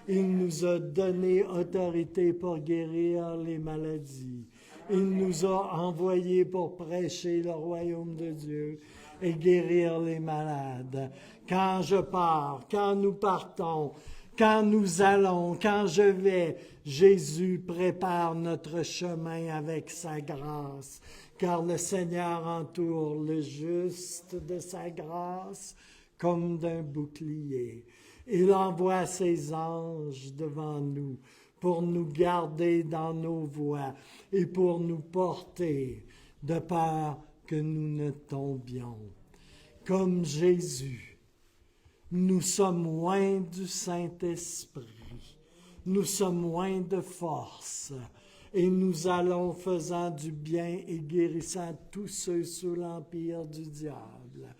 Il nous a donné autorité pour guérir les maladies. Il nous a envoyés pour prêcher le royaume de Dieu et guérir les malades. Quand je pars, quand nous partons, quand nous allons, quand je vais, Jésus prépare notre chemin avec sa grâce, car le Seigneur entoure le juste de sa grâce comme d'un bouclier. Il envoie ses anges devant nous pour nous garder dans nos voies et pour nous porter de peur que nous ne tombions. Comme Jésus, nous sommes loin du Saint-Esprit, nous sommes loin de force, et nous allons faisant du bien et guérissant tous ceux sous l'empire du diable,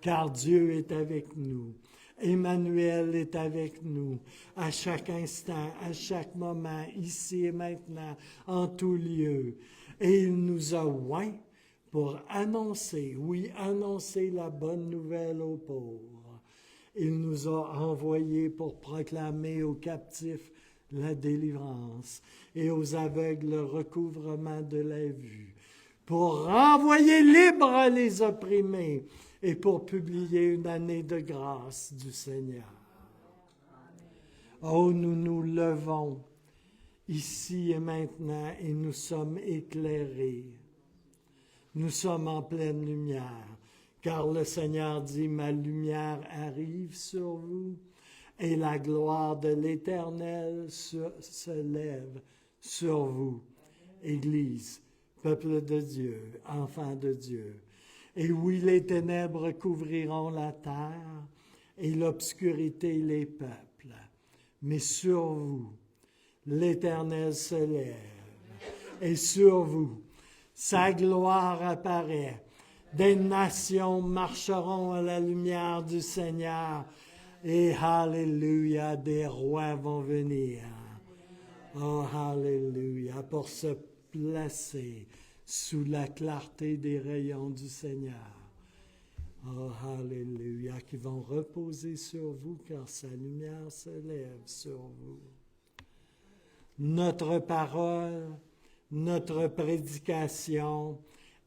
car Dieu est avec nous. Emmanuel est avec nous à chaque instant, à chaque moment, ici et maintenant, en tout lieu. Et il nous a oints pour annoncer, annoncer la bonne nouvelle aux pauvres. Il nous a envoyés pour proclamer aux captifs la délivrance et aux aveugles le recouvrement de la vue, pour renvoyer libres les opprimés et pour publier une année de grâce du Seigneur. Oh, nous nous levons ici et maintenant et nous sommes éclairés. Nous sommes en pleine lumière, car le Seigneur dit, ma lumière arrive sur vous et la gloire de l'Éternel se lève sur vous. Église, peuple de Dieu, enfants de Dieu. Et oui, les ténèbres couvriront la terre et l'obscurité les peuples. Mais sur vous, l'Éternel se lève. Et sur vous, sa gloire apparaît. Des nations marcheront à la lumière du Seigneur. Et alléluia, des rois vont venir. Oh, alléluia, pour se placer sous la clarté des rayons du Seigneur. Oh, alléluia, qui vont reposer sur vous car sa lumière se lève sur vous. Notre parole, notre prédication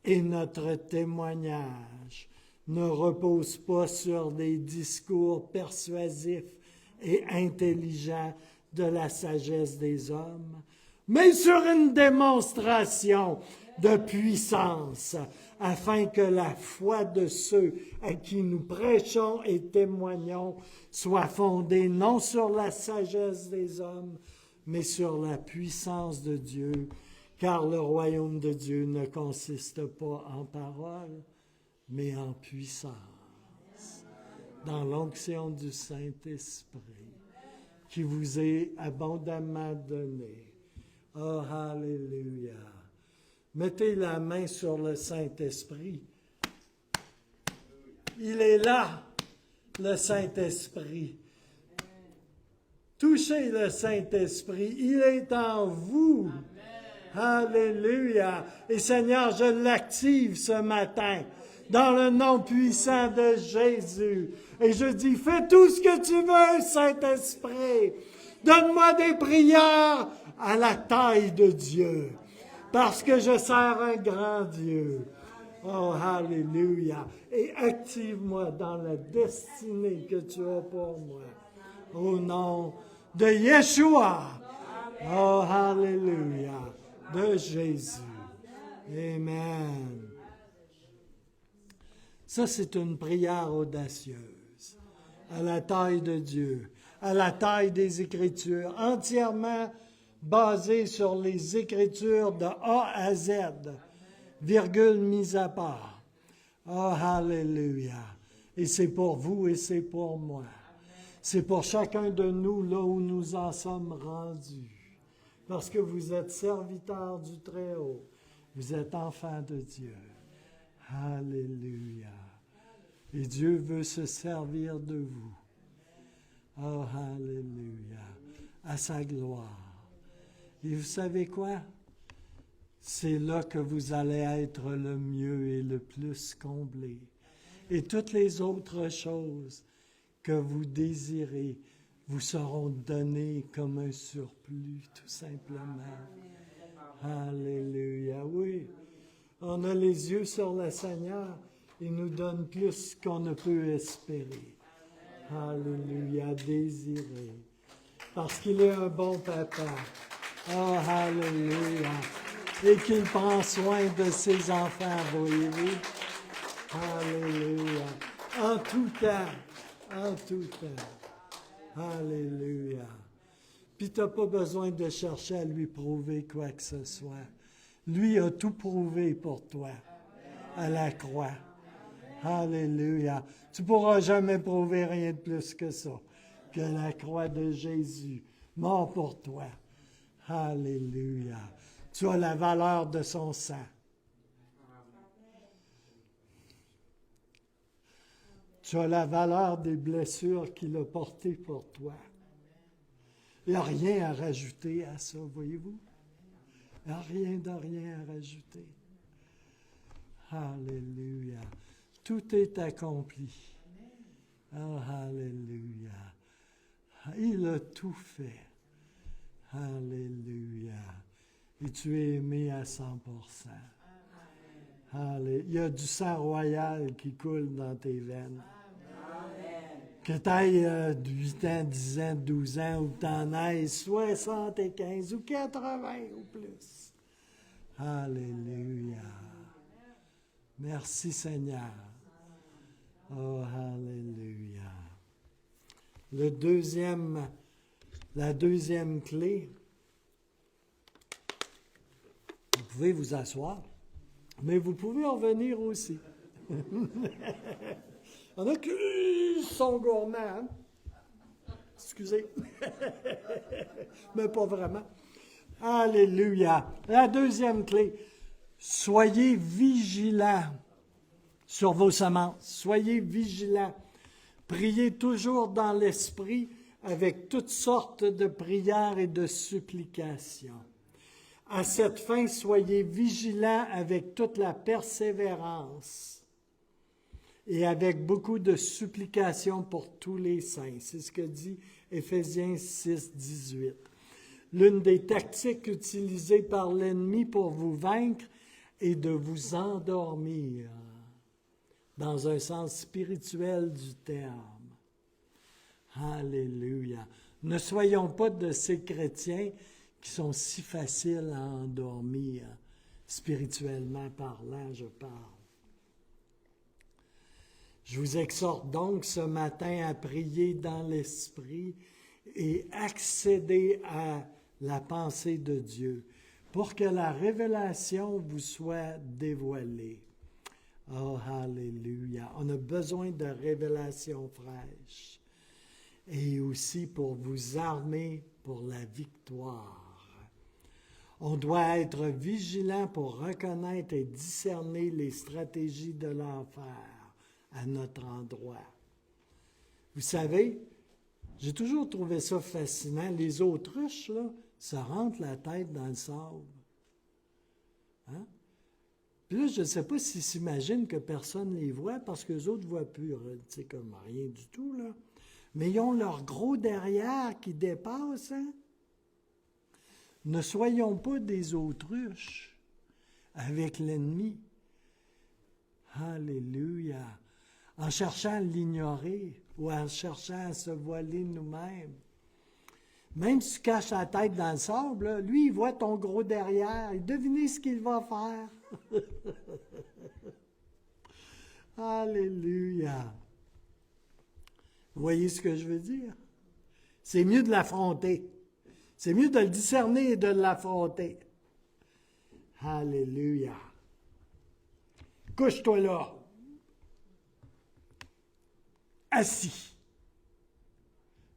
et notre témoignage ne reposent pas sur des discours persuasifs et intelligents de la sagesse des hommes, mais sur une démonstration de puissance, afin que la foi de ceux à qui nous prêchons et témoignons soit fondée non sur la sagesse des hommes, mais sur la puissance de Dieu, car le royaume de Dieu ne consiste pas en paroles, mais en puissance, dans l'onction du Saint-Esprit, qui vous est abondamment donné. Oh, alléluia! Mettez la main sur le Saint-Esprit. Il est là, le Saint-Esprit. Touchez le Saint-Esprit. Il est en vous. Alléluia. Et Seigneur, je l'active ce matin dans le nom puissant de Jésus. Et je dis, fais tout ce que tu veux, Saint-Esprit. Donne-moi des prières à la taille de Dieu, parce que je sers un grand Dieu. Oh, alléluia. Et active-moi dans la destinée que tu as pour moi. Au nom de Yeshua. Oh, alléluia. De Jésus. Amen. Ça, c'est une prière audacieuse, à la taille de Dieu, à la taille des Écritures, entièrement basée sur les Écritures de A à Z, virgule mise à part. Oh, alléluia. Et c'est pour vous et c'est pour moi. C'est pour chacun de nous là où nous en sommes rendus. Parce que vous êtes serviteurs du Très-Haut. Vous êtes enfants de Dieu. Alléluia. Et Dieu veut se servir de vous. Oh, alléluia. À sa gloire. Et vous savez quoi? C'est là que vous allez être le mieux et le plus comblé. Et toutes les autres choses que vous désirez vous seront données comme un surplus, tout simplement. Alléluia. Oui, on a les yeux sur le Seigneur. Il nous donne plus qu'on ne peut espérer. Alléluia, désirer. Parce qu'il est un bon papa. Oh, alléluia. Et qu'il prend soin de ses enfants, voyez-vous. Alléluia. En tout temps. En tout temps. Alléluia. Puis tu n'as pas besoin de chercher à lui prouver quoi que ce soit. Lui a tout prouvé pour toi à la croix. Alléluia. Tu ne pourras jamais prouver rien de plus que ça, que la croix de Jésus, mort pour toi. Alléluia. Tu as la valeur de son sang. Tu as la valeur des blessures qu'il a portées pour toi. Il n'y a rien à rajouter à ça, voyez-vous? Il n'y a rien à rajouter. Alléluia. Tout est accompli. Oh, alléluia. Il a tout fait. Alléluia. Et tu es aimé à 100%. Alléluia. Il y a du sang royal qui coule dans tes veines. Que tu ailles 8 ans, 10 ans, 12 ans, ou que tu en ailles 75 ou 80 ou plus. Alléluia. Merci Seigneur. Oh, alléluia. La deuxième clé, vous pouvez vous asseoir, mais vous pouvez en venir aussi. Il y en a qui sont gourmands, hein? Excusez. Mais pas vraiment. Alléluia. La deuxième clé, soyez vigilants sur vos semences. Soyez vigilants. Priez toujours dans l'esprit avec toutes sortes de prières et de supplications. À cette fin, soyez vigilants avec toute la persévérance et avec beaucoup de supplications pour tous les saints. C'est ce que dit Éphésiens 6, 18. L'une des tactiques utilisées par l'ennemi pour vous vaincre est de vous endormir, dans un sens spirituel du terme. Alléluia. Ne soyons pas de ces chrétiens qui sont si faciles à endormir, spirituellement parlant, je parle. Je vous exhorte donc ce matin à prier dans l'esprit et accéder à la pensée de Dieu pour que la révélation vous soit dévoilée. Oh, alléluia. On a besoin de révélations fraîches et aussi pour vous armer pour la victoire. On doit être vigilant pour reconnaître et discerner les stratégies de l'enfer à notre endroit. Vous savez, J'ai toujours trouvé ça fascinant. Les autruches, là, ça rentre la tête dans le sable. Hein? Puis là, je ne sais pas s'ils s'imaginent que personne ne les voit parce qu'eux autres ne voient plus, tu sais, comme rien du tout, là. Mais ils ont leur gros derrière qui dépasse, hein? Ne soyons pas des autruches avec l'ennemi. Alléluia. En cherchant à l'ignorer ou en cherchant à se voiler nous-mêmes. Même si tu caches la tête dans le sable, là, lui, il voit ton gros derrière. Et devinez ce qu'il va faire. Alléluia. Vous voyez ce que je veux dire? C'est mieux de l'affronter. C'est mieux de le discerner et de l'affronter. Alléluia. Couche-toi là. Assis.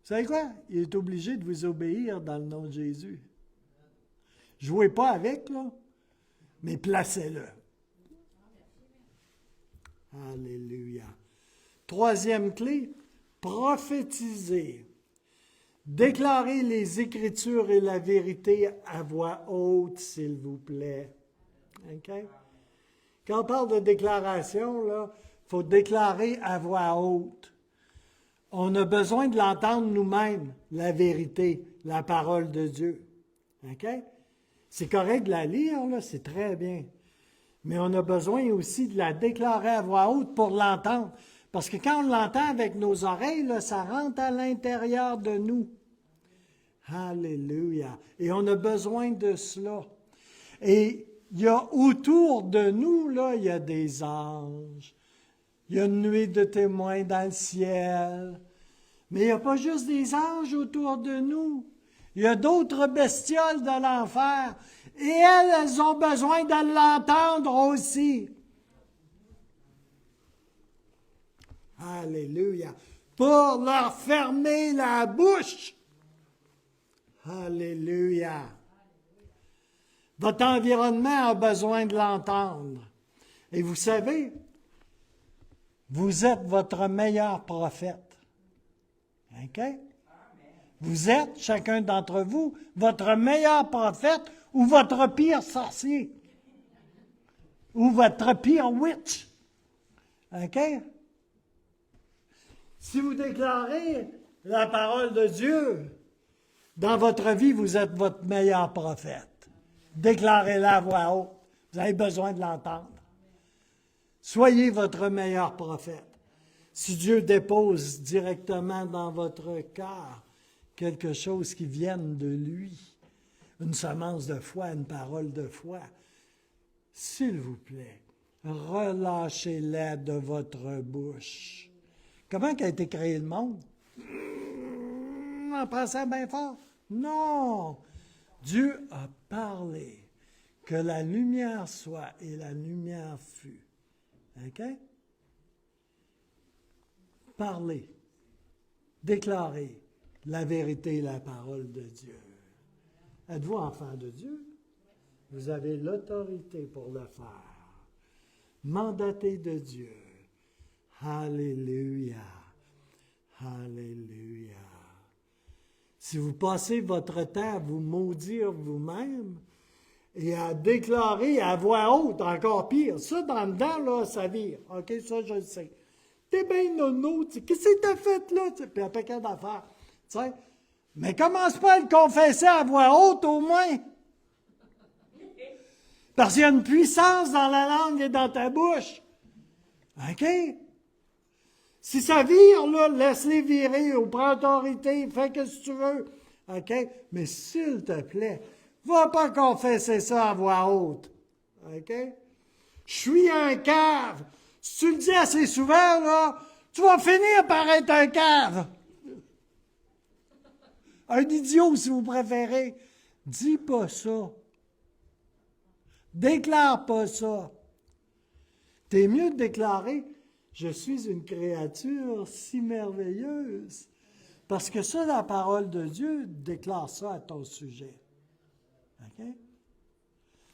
Vous savez quoi? Il est obligé de vous obéir dans le nom de Jésus. Jouez pas avec, là, mais placez-le. Alléluia. Troisième clé, prophétiser. Déclarez les Écritures et la vérité à voix haute, s'il vous plaît. OK? Quand on parle de déclaration, là, il faut déclarer à voix haute. On a besoin de l'entendre nous-mêmes, la vérité, la parole de Dieu. OK? C'est correct de la lire, là, c'est très bien. Mais on a besoin aussi de la déclarer à voix haute pour l'entendre. Parce que quand on l'entend avec nos oreilles, là, ça rentre à l'intérieur de nous. Alléluia. Et on a besoin de cela. Et il y a autour de nous, là, il y a des anges. Il y a une nuée de témoins dans le ciel. Mais il n'y a pas juste des anges autour de nous. Il y a d'autres bestioles de l'enfer. Et elles ont besoin de l'entendre aussi. Alléluia. Pour leur fermer la bouche. Alléluia. Votre environnement a besoin de l'entendre. Et vous savez, vous êtes votre meilleur prophète. OK? Vous êtes, chacun d'entre vous, votre meilleur prophète ou votre pire sorcier. Ou votre pire witch. OK? Si vous déclarez la parole de Dieu, dans votre vie, vous êtes votre meilleur prophète. Déclarez-la à voix haute. Vous avez besoin de l'entendre. Soyez votre meilleur prophète. Si Dieu dépose directement dans votre cœur quelque chose qui vienne de lui, une semence de foi, une parole de foi, s'il vous plaît, relâchez-la de votre bouche. Comment a été créé le monde? En pensant bien fort? Non! Dieu a parlé. Que la lumière soit et la lumière fut. OK? Parlez. Déclarez la vérité et la parole de Dieu. Êtes-vous enfant de Dieu? Vous avez l'autorité pour le faire. Mandaté de Dieu. Alléluia. Alléluia. Si vous passez votre temps à vous maudire vous-même et à déclarer à voix haute, encore pire, ça dans le dedans, là, ça vire. OK, ça, je le sais. T'es bien nono, qu'est-ce que t'as fait là? Puis un paquet d'affaires. T'sais. Mais commence pas à le confesser à voix haute au moins. Parce qu'il y a une puissance dans la langue et dans ta bouche. OK? Si ça vire, là, laisse-les virer ou prends autorité, fais ce que tu veux. OK? Mais s'il te plaît, va pas confesser ça à voix haute. OK? Je suis un cave. Si tu le dis assez souvent, là, tu vas finir par être un cave. Un idiot, si vous préférez. Dis pas ça. Déclare pas ça. T'es mieux de déclarer « Je suis une créature si merveilleuse ». Parce que ça, la parole de Dieu déclare ça à ton sujet. OK?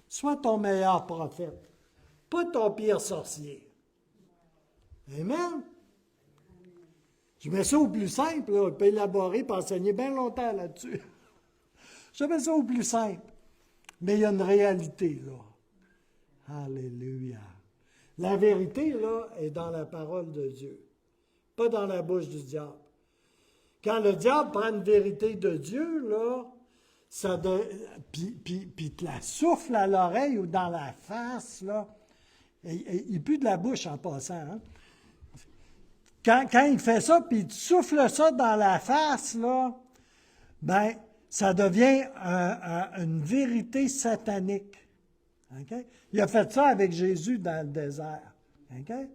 Sois ton meilleur prophète, pas ton pire sorcier. Amen? Je mets ça au plus simple, là. Je peux élaborer et enseigner bien longtemps là-dessus. Je mets ça au plus simple. Mais il y a une réalité, là. Alléluia. La vérité, là, est dans la parole de Dieu, pas dans la bouche du diable. Quand le diable prend une vérité de Dieu, là, puis te la souffle à l'oreille ou dans la face, là, il pue de la bouche en passant, hein? Quand il fait ça, puis il te souffle ça dans la face, là, ben, ça devient une vérité satanique. Okay? Il a fait ça avec Jésus dans le désert. Okay?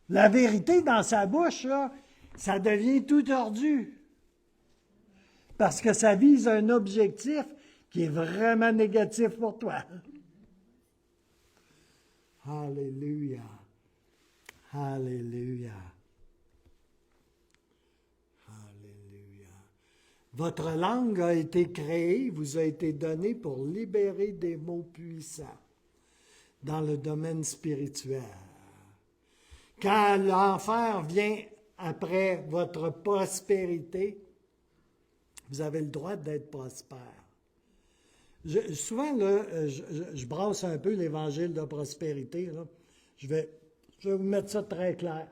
La vérité dans sa bouche, là, ça devient tout tordu. Parce que ça vise un objectif qui est vraiment négatif pour toi. Alléluia. Alléluia. Alléluia. Votre langue a été créée, vous a été donnée pour libérer des mots puissants dans le domaine spirituel. Quand l'enfer vient après votre prospérité, vous avez le droit d'être prospère. Souvent, là, je brasse un peu l'évangile de prospérité. Là. Je vais vous mettre ça très clair.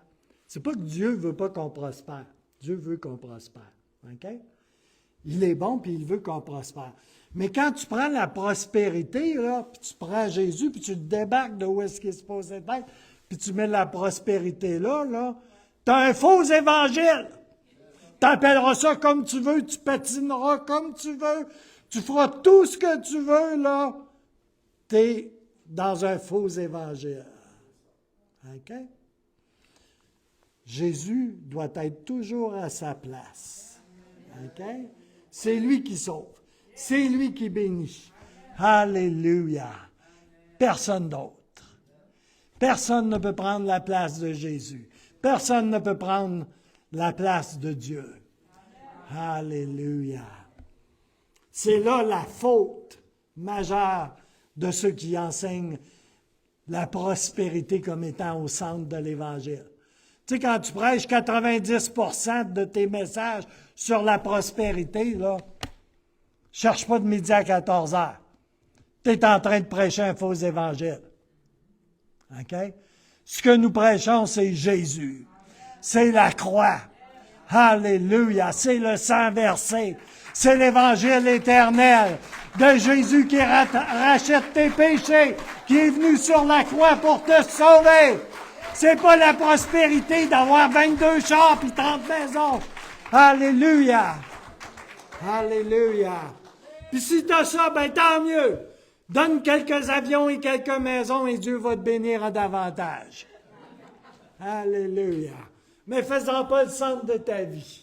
C'est pas que Dieu ne veut pas qu'on prospère. Dieu veut qu'on prospère. Okay? Il est bon, puis il veut qu'on prospère. Mais quand tu prends la prospérité, là, puis tu prends Jésus, puis tu te débarques de où est-ce qu'il est supposé être, puis tu mets la prospérité là, tu as un faux évangile. Tu appelleras ça comme tu veux, tu patineras comme tu veux, tu feras tout ce que tu veux, là. Tu es dans un faux évangile. OK? Jésus doit être toujours à sa place. OK? C'est lui qui sauve. C'est lui qui bénit. Alléluia. Personne d'autre. Personne ne peut prendre la place de Jésus. Personne ne peut prendre la place de Dieu. Alléluia. C'est là la faute majeure de ceux qui enseignent la prospérité comme étant au centre de l'Évangile. Tu sais, quand tu prêches 90% de tes messages sur la prospérité, là, cherche pas de midi à 14 heures. Tu es en train de prêcher un faux évangile. OK? Ce que nous prêchons, c'est Jésus. C'est la croix. Alléluia. C'est le sang versé. C'est l'évangile éternel de Jésus qui rachète tes péchés, qui est venu sur la croix pour te sauver. C'est pas la prospérité d'avoir 22 chars et 30 maisons. Alléluia. Alléluia. Puis si tu as ça, ben tant mieux. Donne quelques avions et quelques maisons et Dieu va te bénir à davantage. Alléluia. Mais fais-en pas le centre de ta vie.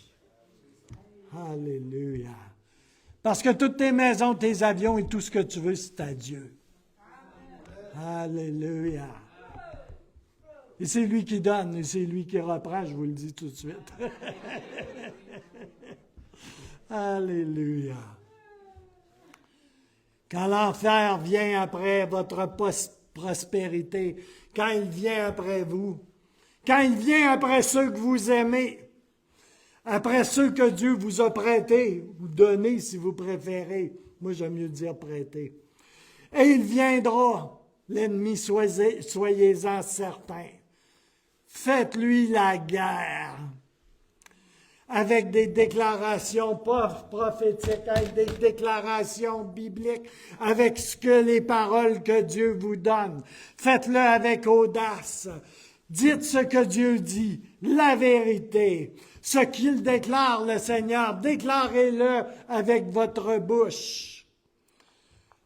Alléluia. Parce que toutes tes maisons, tes avions et tout ce que tu veux, c'est à Dieu. Alléluia. Et c'est lui qui donne et c'est lui qui reprend, je vous le dis tout de suite. Alléluia. Quand l'enfer vient après votre prospérité, quand il vient après vous, quand il vient après ceux que vous aimez, après ceux que Dieu vous a prêtés, ou donnés si vous préférez, moi j'aime mieux dire prêtés, et il viendra, l'ennemi, soyez-en certains. Faites-lui la guerre avec des déclarations prophétiques, avec des déclarations bibliques, avec ce que les paroles que Dieu vous donne. Faites-le avec audace. Dites ce que Dieu dit, la vérité. Ce qu'il déclare, le Seigneur, déclarez-le avec votre bouche.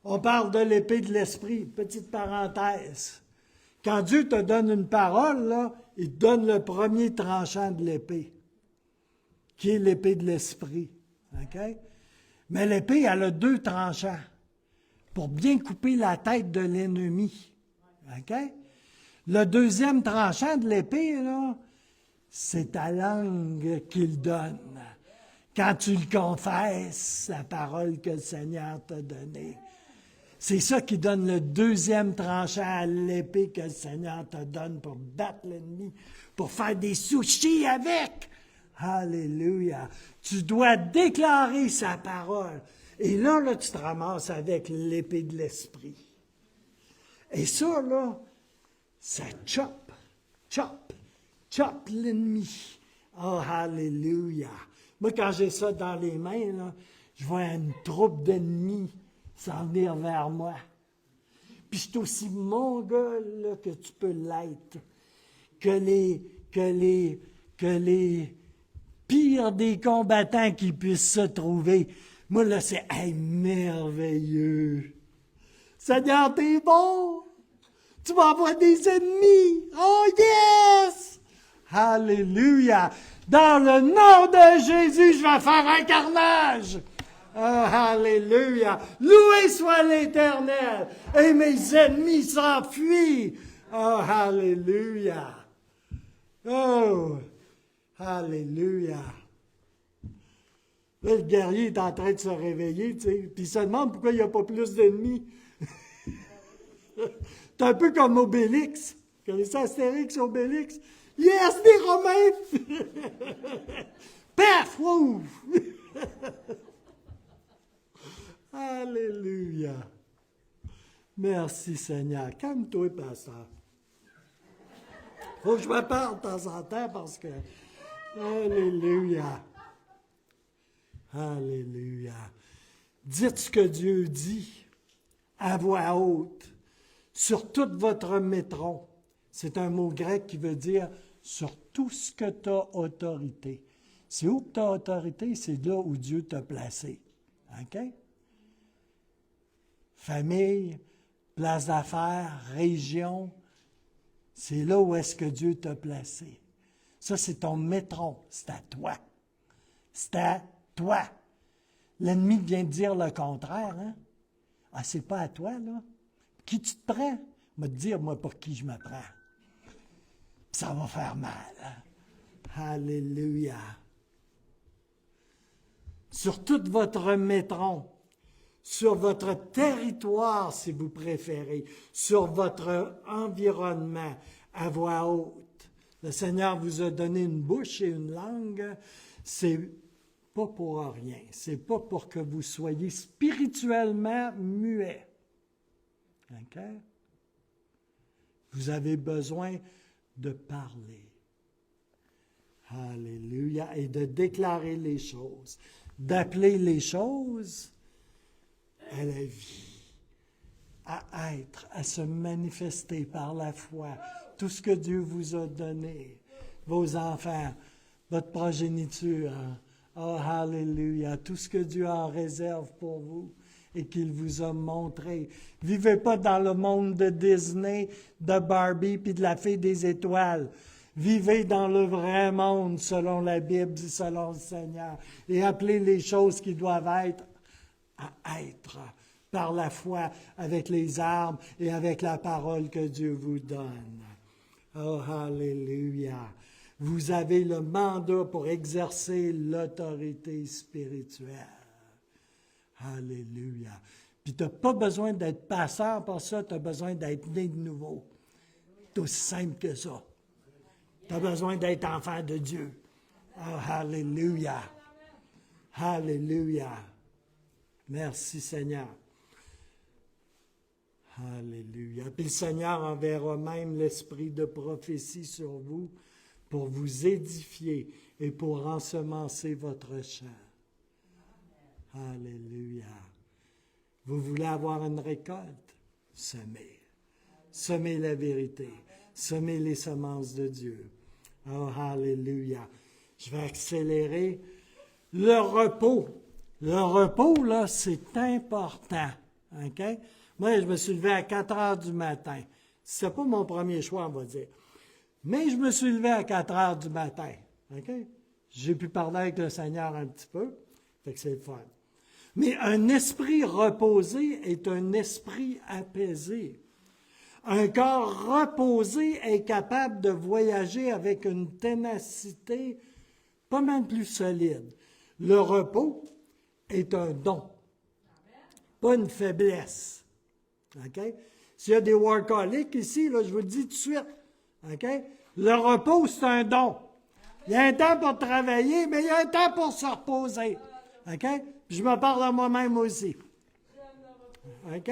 On parle de l'épée de l'esprit, petite parenthèse. Quand Dieu te donne une parole, là, il te donne le premier tranchant de l'épée, qui est l'épée de l'esprit. Okay? Mais l'épée, elle a deux tranchants pour bien couper la tête de l'ennemi. Okay? Le deuxième tranchant de l'épée, là, c'est ta langue qu'il donne. Quand tu le confesses, la parole que le Seigneur t'a donnée. C'est ça qui donne le deuxième tranchant à l'épée que le Seigneur te donne pour battre l'ennemi, pour faire des sushis avec. Alléluia. Tu dois déclarer sa parole. Et là, tu te ramasses avec l'épée de l'esprit. Et ça, là, ça chope l'ennemi. Oh, alléluia. Moi, quand j'ai ça dans les mains, là, je vois une troupe d'ennemis s'en venir vers moi. Puis je suis aussi mongol là, que tu peux l'être. Que les pires des combattants qui puissent se trouver. Moi, là, c'est hey, merveilleux. Seigneur, t'es bon. Tu vas avoir des ennemis. Oh yes! Alléluia. Dans le nom de Jésus, je vais faire un carnage. Oh, alléluia. Loué soit l'Éternel. Et mes ennemis s'enfuient. Oh, alléluia. Oh, alléluia. Là, le guerrier est en train de se réveiller, tu sais, puis il se demande pourquoi il n'y a pas plus d'ennemis. C'est un peu comme Obélix. Vous connaissez Astérix, Obélix? Yes, des Romains! Paf! Ouf! Alléluia. Merci Seigneur. Calme-toi, pasteur. Faut que je me parle de temps en temps parce que... Alléluia. Alléluia. Dites ce que Dieu dit à voix haute sur tout votre métron. C'est un mot grec qui veut dire sur tout ce que tu as autorité. C'est où que tu as autorité? C'est là où Dieu t'a placé. OK? Famille, place d'affaires, région, c'est là où est-ce que Dieu t'a placé. Ça, c'est ton métron. C'est à toi. C'est à toi. L'ennemi vient de dire le contraire. Hein? Ah, c'est pas à toi, là. Qui tu te prends? Je vais te dire, moi, pour qui je me prends. Ça va faire mal. Hein? Alléluia. Sur tout votre métron, sur votre territoire, si vous préférez, sur votre environnement, à voix haute. Le Seigneur vous a donné une bouche et une langue. C'est pas pour rien. C'est pas pour que vous soyez spirituellement muets. OK? Vous avez besoin de parler. Alléluia. Et de déclarer les choses. D'appeler les choses à la vie, à être, à se manifester par la foi. Tout ce que Dieu vous a donné, vos enfants, votre progéniture, oh alléluia, tout ce que Dieu en réserve pour vous et qu'il vous a montré. Vivez pas dans le monde de Disney, de Barbie puis de la Fée des Étoiles. Vivez dans le vrai monde selon la Bible, selon le Seigneur, et appelez les choses qui doivent être à être par la foi, avec les armes et avec la parole que Dieu vous donne. Oh, alléluia. Vous avez le mandat pour exercer l'autorité spirituelle. Alléluia. Puis tu n'as pas besoin d'être pasteur pour ça, tu as besoin d'être né de nouveau. C'est aussi simple que ça. Tu as besoin d'être enfant de Dieu. Oh, alléluia. Alléluia. Merci Seigneur. Alléluia. Puis le Seigneur enverra même l'esprit de prophétie sur vous pour vous édifier et pour ensemencer votre champ. Alléluia. Vous voulez avoir une récolte? Semez. Semez la vérité. Semez les semences de Dieu. Oh, alléluia. Je vais accélérer. Le repos. Le repos, là, c'est important. OK? Moi, je me suis levé à 4 heures du matin. C'est pas mon premier choix, on va dire. Mais je me suis levé à 4 heures du matin. OK? J'ai pu parler avec le Seigneur un petit peu. Fait que c'est le fun. Mais un esprit reposé est un esprit apaisé. Un corps reposé est capable de voyager avec une ténacité pas mal plus solide. Le repos est un don, pas une faiblesse. OK? S'il y a des workaholics ici, là, je vous le dis tout de suite. OK? Le repos, c'est un don. Il y a un temps pour travailler, mais il y a un temps pour se reposer. OK? Puis je me parle à moi-même aussi. OK?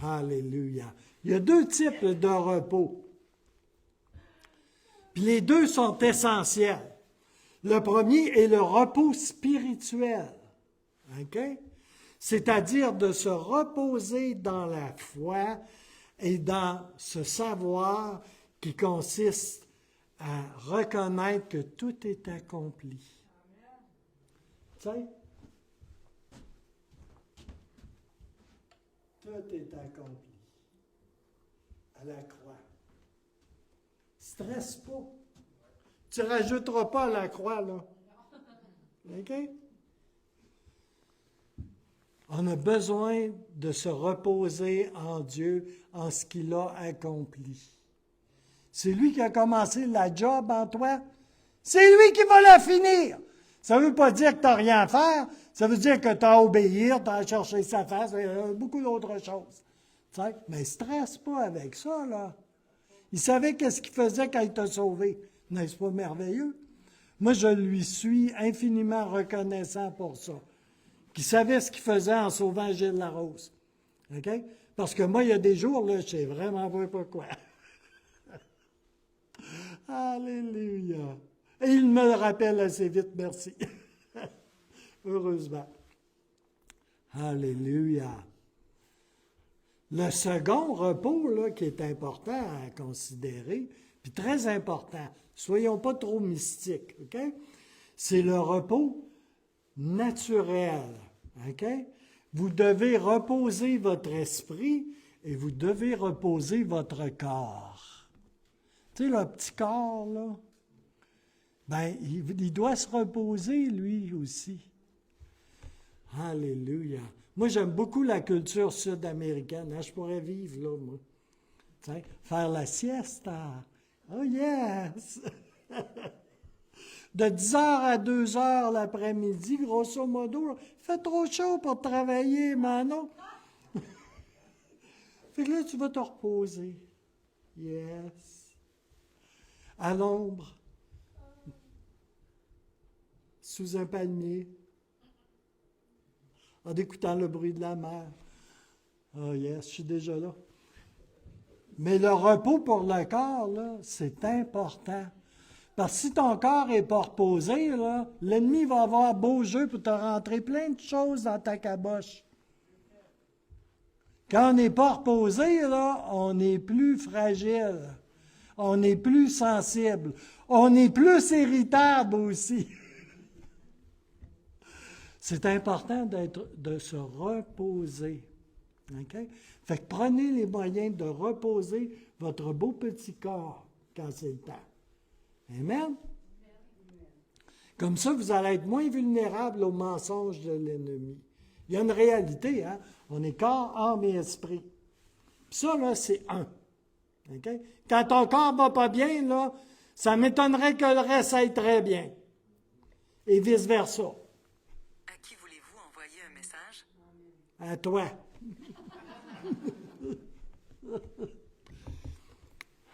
Alléluia. Il y a deux types de repos. Puis les deux sont essentiels. Le premier est le repos spirituel. OK? C'est-à-dire de se reposer dans la foi et dans ce savoir qui consiste à reconnaître que tout est accompli. Tu sais? Tout est accompli à la croix. Stresse pas. Tu ne rajouteras pas à la croix, là. OK? On a besoin de se reposer en Dieu, en ce qu'il a accompli. C'est lui qui a commencé la job en toi. C'est lui qui va la finir. Ça ne veut pas dire que tu n'as rien à faire. Ça veut dire que tu as à obéir, tu as à chercher sa face, et beaucoup d'autres choses. Tu sais? Mais stresse pas avec ça, là. Il savait qu'est-ce qu'il faisait quand il t'a sauvé. N'est-ce pas merveilleux? Moi, je lui suis infiniment reconnaissant pour ça. Qu'il savait ce qu'il faisait en sauvant Gilles Larose. OK? Parce que moi, il y a des jours, là, je ne sais vraiment pas pourquoi. Alléluia. Et il me le rappelle assez vite, merci. Heureusement. Alléluia. Le second repos, là, qui est important à considérer, puis très important, soyons pas trop mystiques, OK? C'est le repos naturel, OK? Vous devez reposer votre esprit et vous devez reposer votre corps. Tu sais, le petit corps, là, ben, il doit se reposer, lui aussi. Alléluia. Moi, j'aime beaucoup la culture sud-américaine. Hein? Je pourrais vivre là, moi. Tu sais, faire la siesta. Oh yes! De 10h à 2h l'après-midi, grosso modo. Là, il fait trop chaud pour travailler, Manon. Fait que là, tu vas te reposer. Yes. À l'ombre. Sous un palmier. En écoutant le bruit de la mer. Oh yes, je suis déjà là. Mais le repos pour le corps, là, c'est important. Parce que si ton corps n'est pas reposé, là, l'ennemi va avoir beau jeu pour te rentrer plein de choses dans ta caboche. Quand on n'est pas reposé, là, on est plus fragile. On est plus sensible. On est plus irritable aussi. C'est important de se reposer. Okay? Fait que prenez les moyens de reposer votre beau petit corps quand c'est le temps. Amen? Comme ça, vous allez être moins vulnérable aux mensonges de l'ennemi. Il y a une réalité, hein? On est corps, âme et esprit. Puis ça, là, c'est un. Okay? Quand ton corps va pas bien, là, ça m'étonnerait que le reste aille très bien. Et vice-versa. À qui voulez-vous envoyer un message? À toi.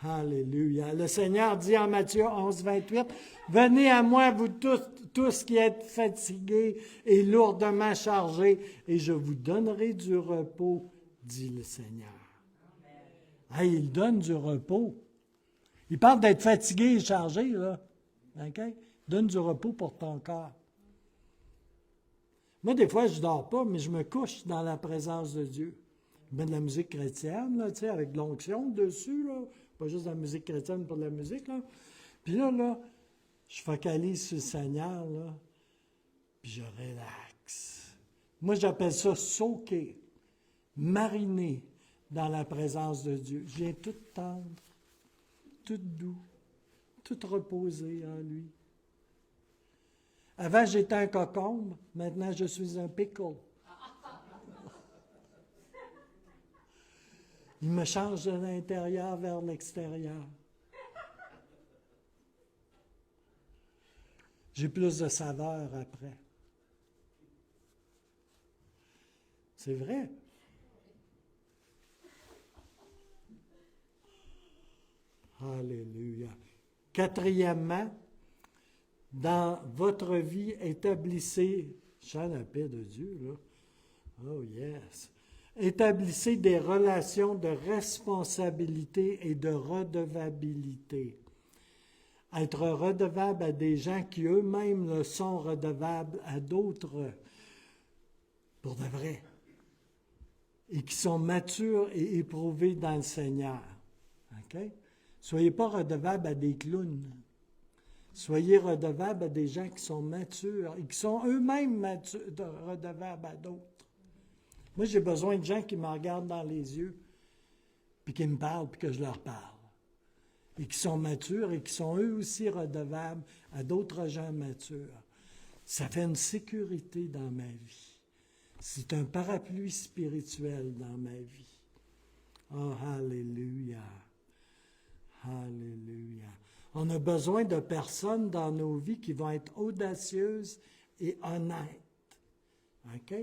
Alléluia. Le Seigneur dit en Matthieu 11, 28, « Venez à moi, vous tous qui êtes fatigués et lourdement chargés, et je vous donnerai du repos, dit le Seigneur. » Hey, il donne du repos. Il parle d'être fatigué et chargé, là. OK? Donne du repos pour ton corps. Moi, des fois, je ne dors pas, mais je me couche dans la présence de Dieu. Je mets de la musique chrétienne, là, tu sais, avec de l'onction dessus, là. Pas juste de la musique chrétienne pour de la musique, là. Puis là, je focalise sur le Seigneur, là, puis je relaxe. Moi, j'appelle ça soaker, mariner dans la présence de Dieu. Je viens tout tendre, tout doux, tout reposé en lui. Avant, j'étais un cocombe, maintenant, je suis un pickle. Il me change de l'intérieur vers l'extérieur. J'ai plus de saveur après. C'est vrai. Alléluia. Quatrièmement, dans votre vie, établissez, chant la paix de Dieu, là. Oh yes. Établissez des relations de responsabilité et de redevabilité. Être redevable à des gens qui eux-mêmes le sont redevables à d'autres pour de vrai et qui sont matures et éprouvés dans le Seigneur. OK? Soyez pas redevables à des clowns. Soyez redevables à des gens qui sont matures et qui sont eux-mêmes redevables à d'autres. Moi, j'ai besoin de gens qui me regardent dans les yeux, puis qui me parlent, puis que je leur parle. Et qui sont matures et qui sont eux aussi redevables à d'autres gens matures. Ça fait une sécurité dans ma vie. C'est un parapluie spirituel dans ma vie. Oh, alléluia. Alléluia. On a besoin de personnes dans nos vies qui vont être audacieuses et honnêtes. OK?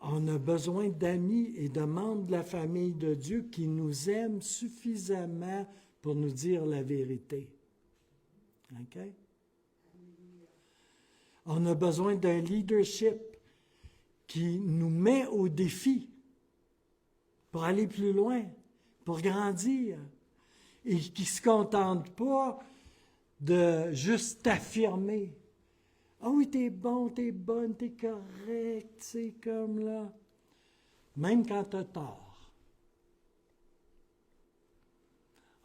On a besoin d'amis et de membres de la famille de Dieu qui nous aiment suffisamment pour nous dire la vérité. OK? On a besoin d'un leadership qui nous met au défi pour aller plus loin, pour grandir, et qui ne se contente pas de juste t'affirmer. Ah oui, t'es bon, t'es bonne, t'es correct, c'est comme là. Même quand t'as tort.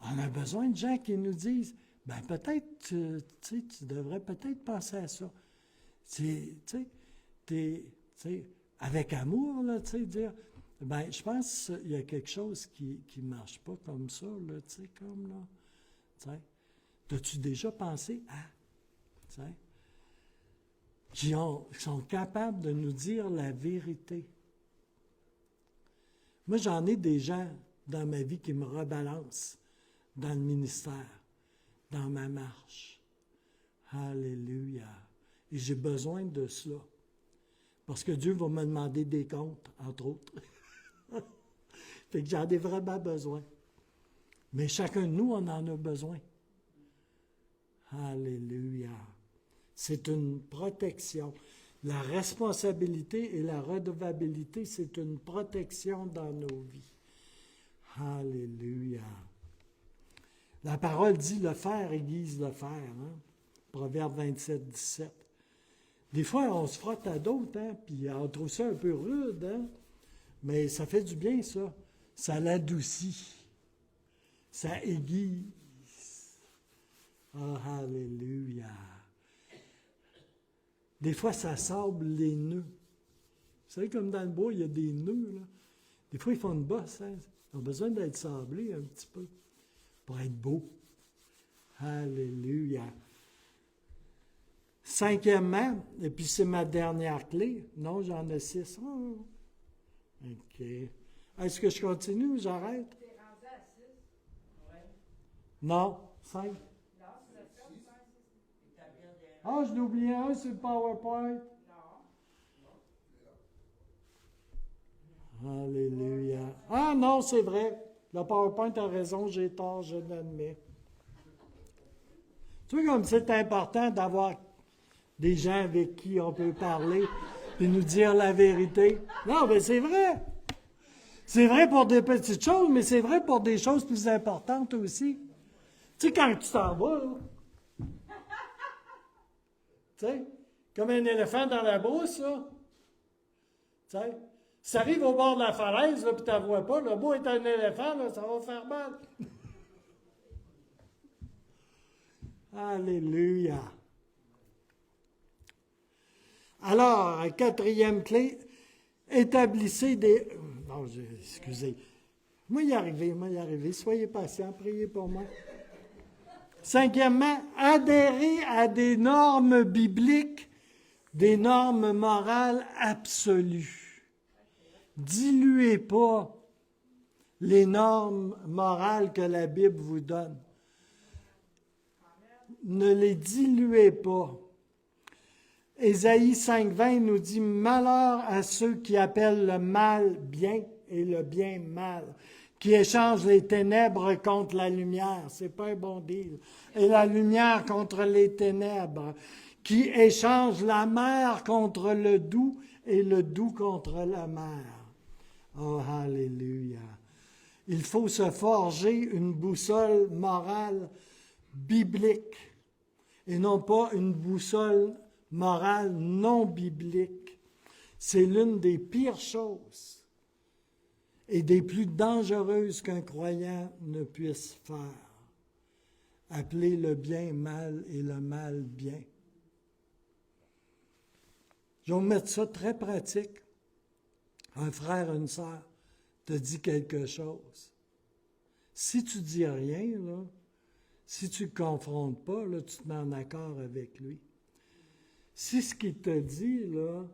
On a besoin de gens qui nous disent, ben peut-être, tu devrais peut-être penser à ça. Avec amour, là, dire, ben je pense qu'il y a quelque chose qui ne marche pas comme ça, là, comme là. T'as-tu déjà pensé à, qui sont capables de nous dire la vérité. Moi, j'en ai des gens dans ma vie qui me rebalancent dans le ministère, dans ma marche. Alléluia. Et j'ai besoin de cela. Parce que Dieu va me demander des comptes, entre autres. Fait que j'en ai vraiment besoin. Mais chacun de nous, on en a besoin. Alléluia. C'est une protection. La responsabilité et la redevabilité, c'est une protection dans nos vies. Alléluia. La parole dit le fer aiguise le fer. Hein? Proverbe 27, 17. Des fois, on se frotte à d'autres, hein? Puis on trouve ça un peu rude, hein? Mais ça fait du bien, ça. Ça l'adoucit. Ça aiguise. Oh, alléluia. Des fois, ça sable les nœuds. Vous savez, comme dans le bois, il y a des nœuds, là. Des fois, ils font une bosse, hein? Ils ont besoin d'être sablés un petit peu pour être beaux. Alléluia. Cinquièmement, et puis c'est ma dernière clé. Non, j'en ai 6. Oh. OK. Est-ce que je continue ou j'arrête? T'es rendu à 6? Oui. Non, 5. Ah, je l'ai oublié un sur le PowerPoint. Non. Alléluia. Ah non, c'est vrai. Le PowerPoint a raison, j'ai tort, je l'admets. Tu vois comme c'est important d'avoir des gens avec qui on peut parler et nous dire la vérité. Non, mais c'est vrai. C'est vrai pour des petites choses, mais c'est vrai pour des choses plus importantes aussi. Tu sais, quand tu t'en vas, là, tu sais, comme un éléphant dans la brousse, là. Tu sais, si tu arrives au bord de la falaise, là, puis tu ne vois pas, le beau est un éléphant, là, ça va faire mal. Alléluia. Alors, quatrième clé, établissez des... Non, excusez. Moi y arriver. Soyez patient, priez pour moi. Cinquièmement, adhérez à des normes bibliques, des normes morales absolues. Diluez pas les normes morales que la Bible vous donne. Ne les diluez pas. Ésaïe 5,20 nous dit « Malheur à ceux qui appellent le mal bien et le bien mal, qui échange les ténèbres contre la lumière. C'est pas un bon deal. Et la lumière contre les ténèbres, qui échange la mer contre le doux et le doux contre la mer. Oh, alléluia. Il faut se forger une boussole morale biblique et non pas une boussole morale non biblique. C'est l'une des pires choses et des plus dangereuses qu'un croyant ne puisse faire. Appeler le bien mal et le mal bien. Je vais vous mettre ça très pratique. Un frère, une sœur te dit quelque chose. Si tu dis rien, là, si tu ne le confrontes pas, là, tu te mets en accord avec lui. Si ce qu'il te dit là,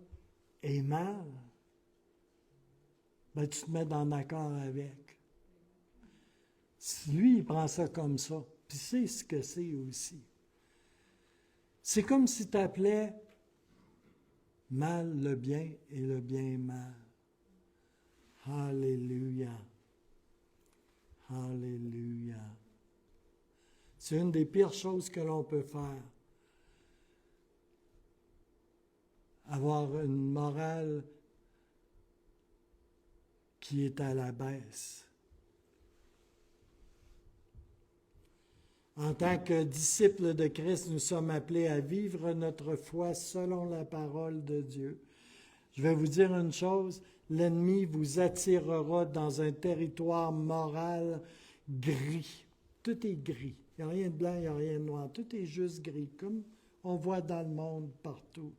est mal, ben, tu te mets en accord avec. Lui, il prend ça comme ça. Puis c'est ce que c'est aussi. C'est comme si tu appelais mal le bien et le bien mal. Alléluia. Alléluia. C'est une des pires choses que l'on peut faire. Avoir une morale qui est à la baisse. En tant que disciples de Christ, nous sommes appelés à vivre notre foi selon la parole de Dieu. Je vais vous dire une chose, l'ennemi vous attirera dans un territoire moral gris. Tout est gris. Il n'y a rien de blanc, il n'y a rien de noir. Tout est juste gris, comme on voit dans le monde partout.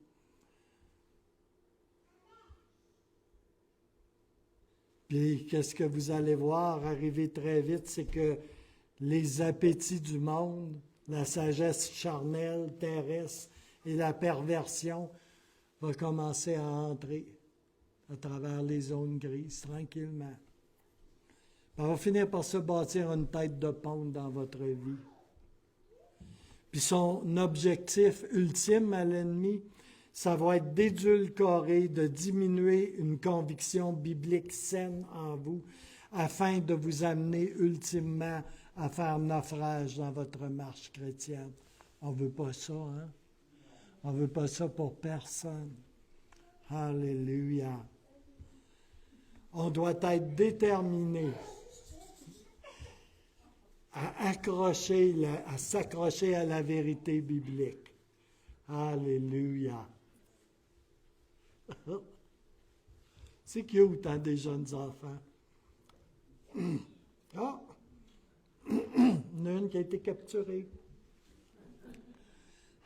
Puis, qu'est-ce que vous allez voir arriver très vite, c'est que les appétits du monde, la sagesse charnelle, terrestre et la perversion vont commencer à entrer à travers les zones grises, tranquillement. On va finir par se bâtir une tête de ponte dans votre vie. Puis son objectif ultime à l'ennemi, ça va être d'édulcorer, de diminuer une conviction biblique saine en vous, afin de vous amener ultimement à faire naufrage dans votre marche chrétienne. On ne veut pas ça, hein? On ne veut pas ça pour personne. Alléluia. On doit être déterminé à s'accrocher à la vérité biblique. Alléluia. C'est cute, hein, des jeunes enfants. Ah! Il y en a une qui a été capturée.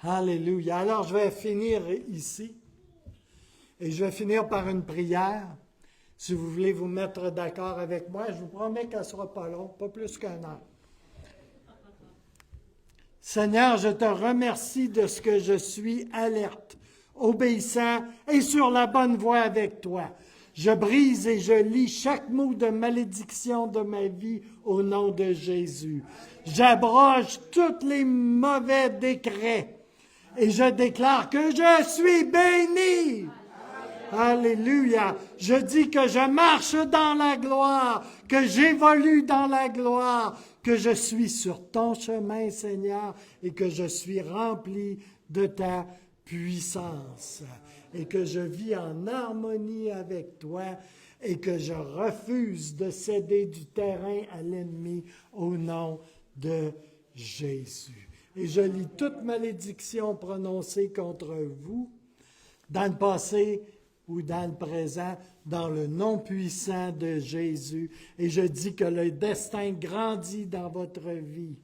Alléluia. Alors, je vais finir ici. Et je vais finir par une prière. Si vous voulez vous mettre d'accord avec moi, je vous promets qu'elle ne sera pas longue, pas plus qu'une heure. Seigneur, je te remercie de ce que je suis alerte, obéissant et sur la bonne voie avec toi. Je brise et je lis chaque mot de malédiction de ma vie au nom de Jésus. J'abroge tous les mauvais décrets et je déclare que je suis béni. Alléluia. Je dis que je marche dans la gloire, que j'évolue dans la gloire, que je suis sur ton chemin, Seigneur, et que je suis rempli de ta puissance, et que je vis en harmonie avec toi, et que je refuse de céder du terrain à l'ennemi au nom de Jésus. Et je lis toute malédiction prononcée contre vous, dans le passé ou dans le présent, dans le nom puissant de Jésus. Et je dis que le destin grandit dans votre vie.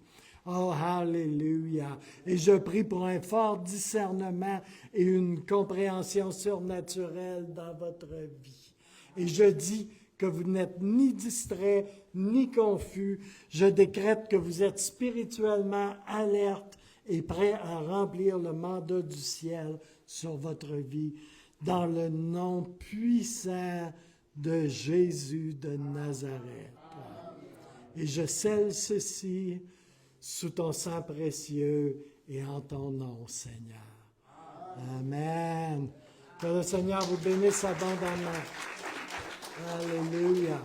Oh, alléluia. Et je prie pour un fort discernement et une compréhension surnaturelle dans votre vie. Et je dis que vous n'êtes ni distrait, ni confus. Je décrète que vous êtes spirituellement alerte et prêt à remplir le mandat du ciel sur votre vie. Dans le nom puissant de Jésus de Nazareth. Et je scelle ceci sous ton sang précieux et en ton nom, Seigneur. Amen. Que le Seigneur vous bénisse abondamment. Alléluia.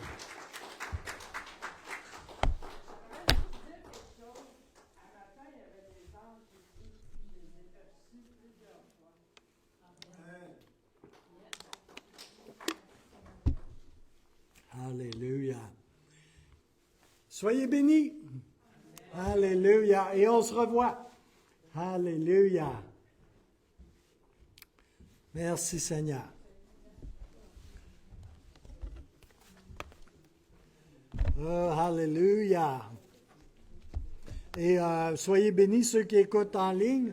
Soyez bénis. Alléluia. Et on se revoit. Alléluia. Merci Seigneur. Alléluia. Et soyez bénis ceux qui écoutent en ligne.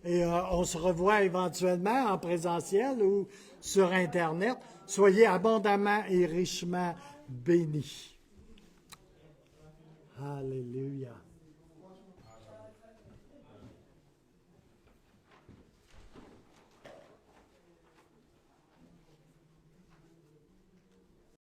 Et on se revoit éventuellement en présentiel ou sur Internet. Soyez abondamment et richement bénis. Alléluia.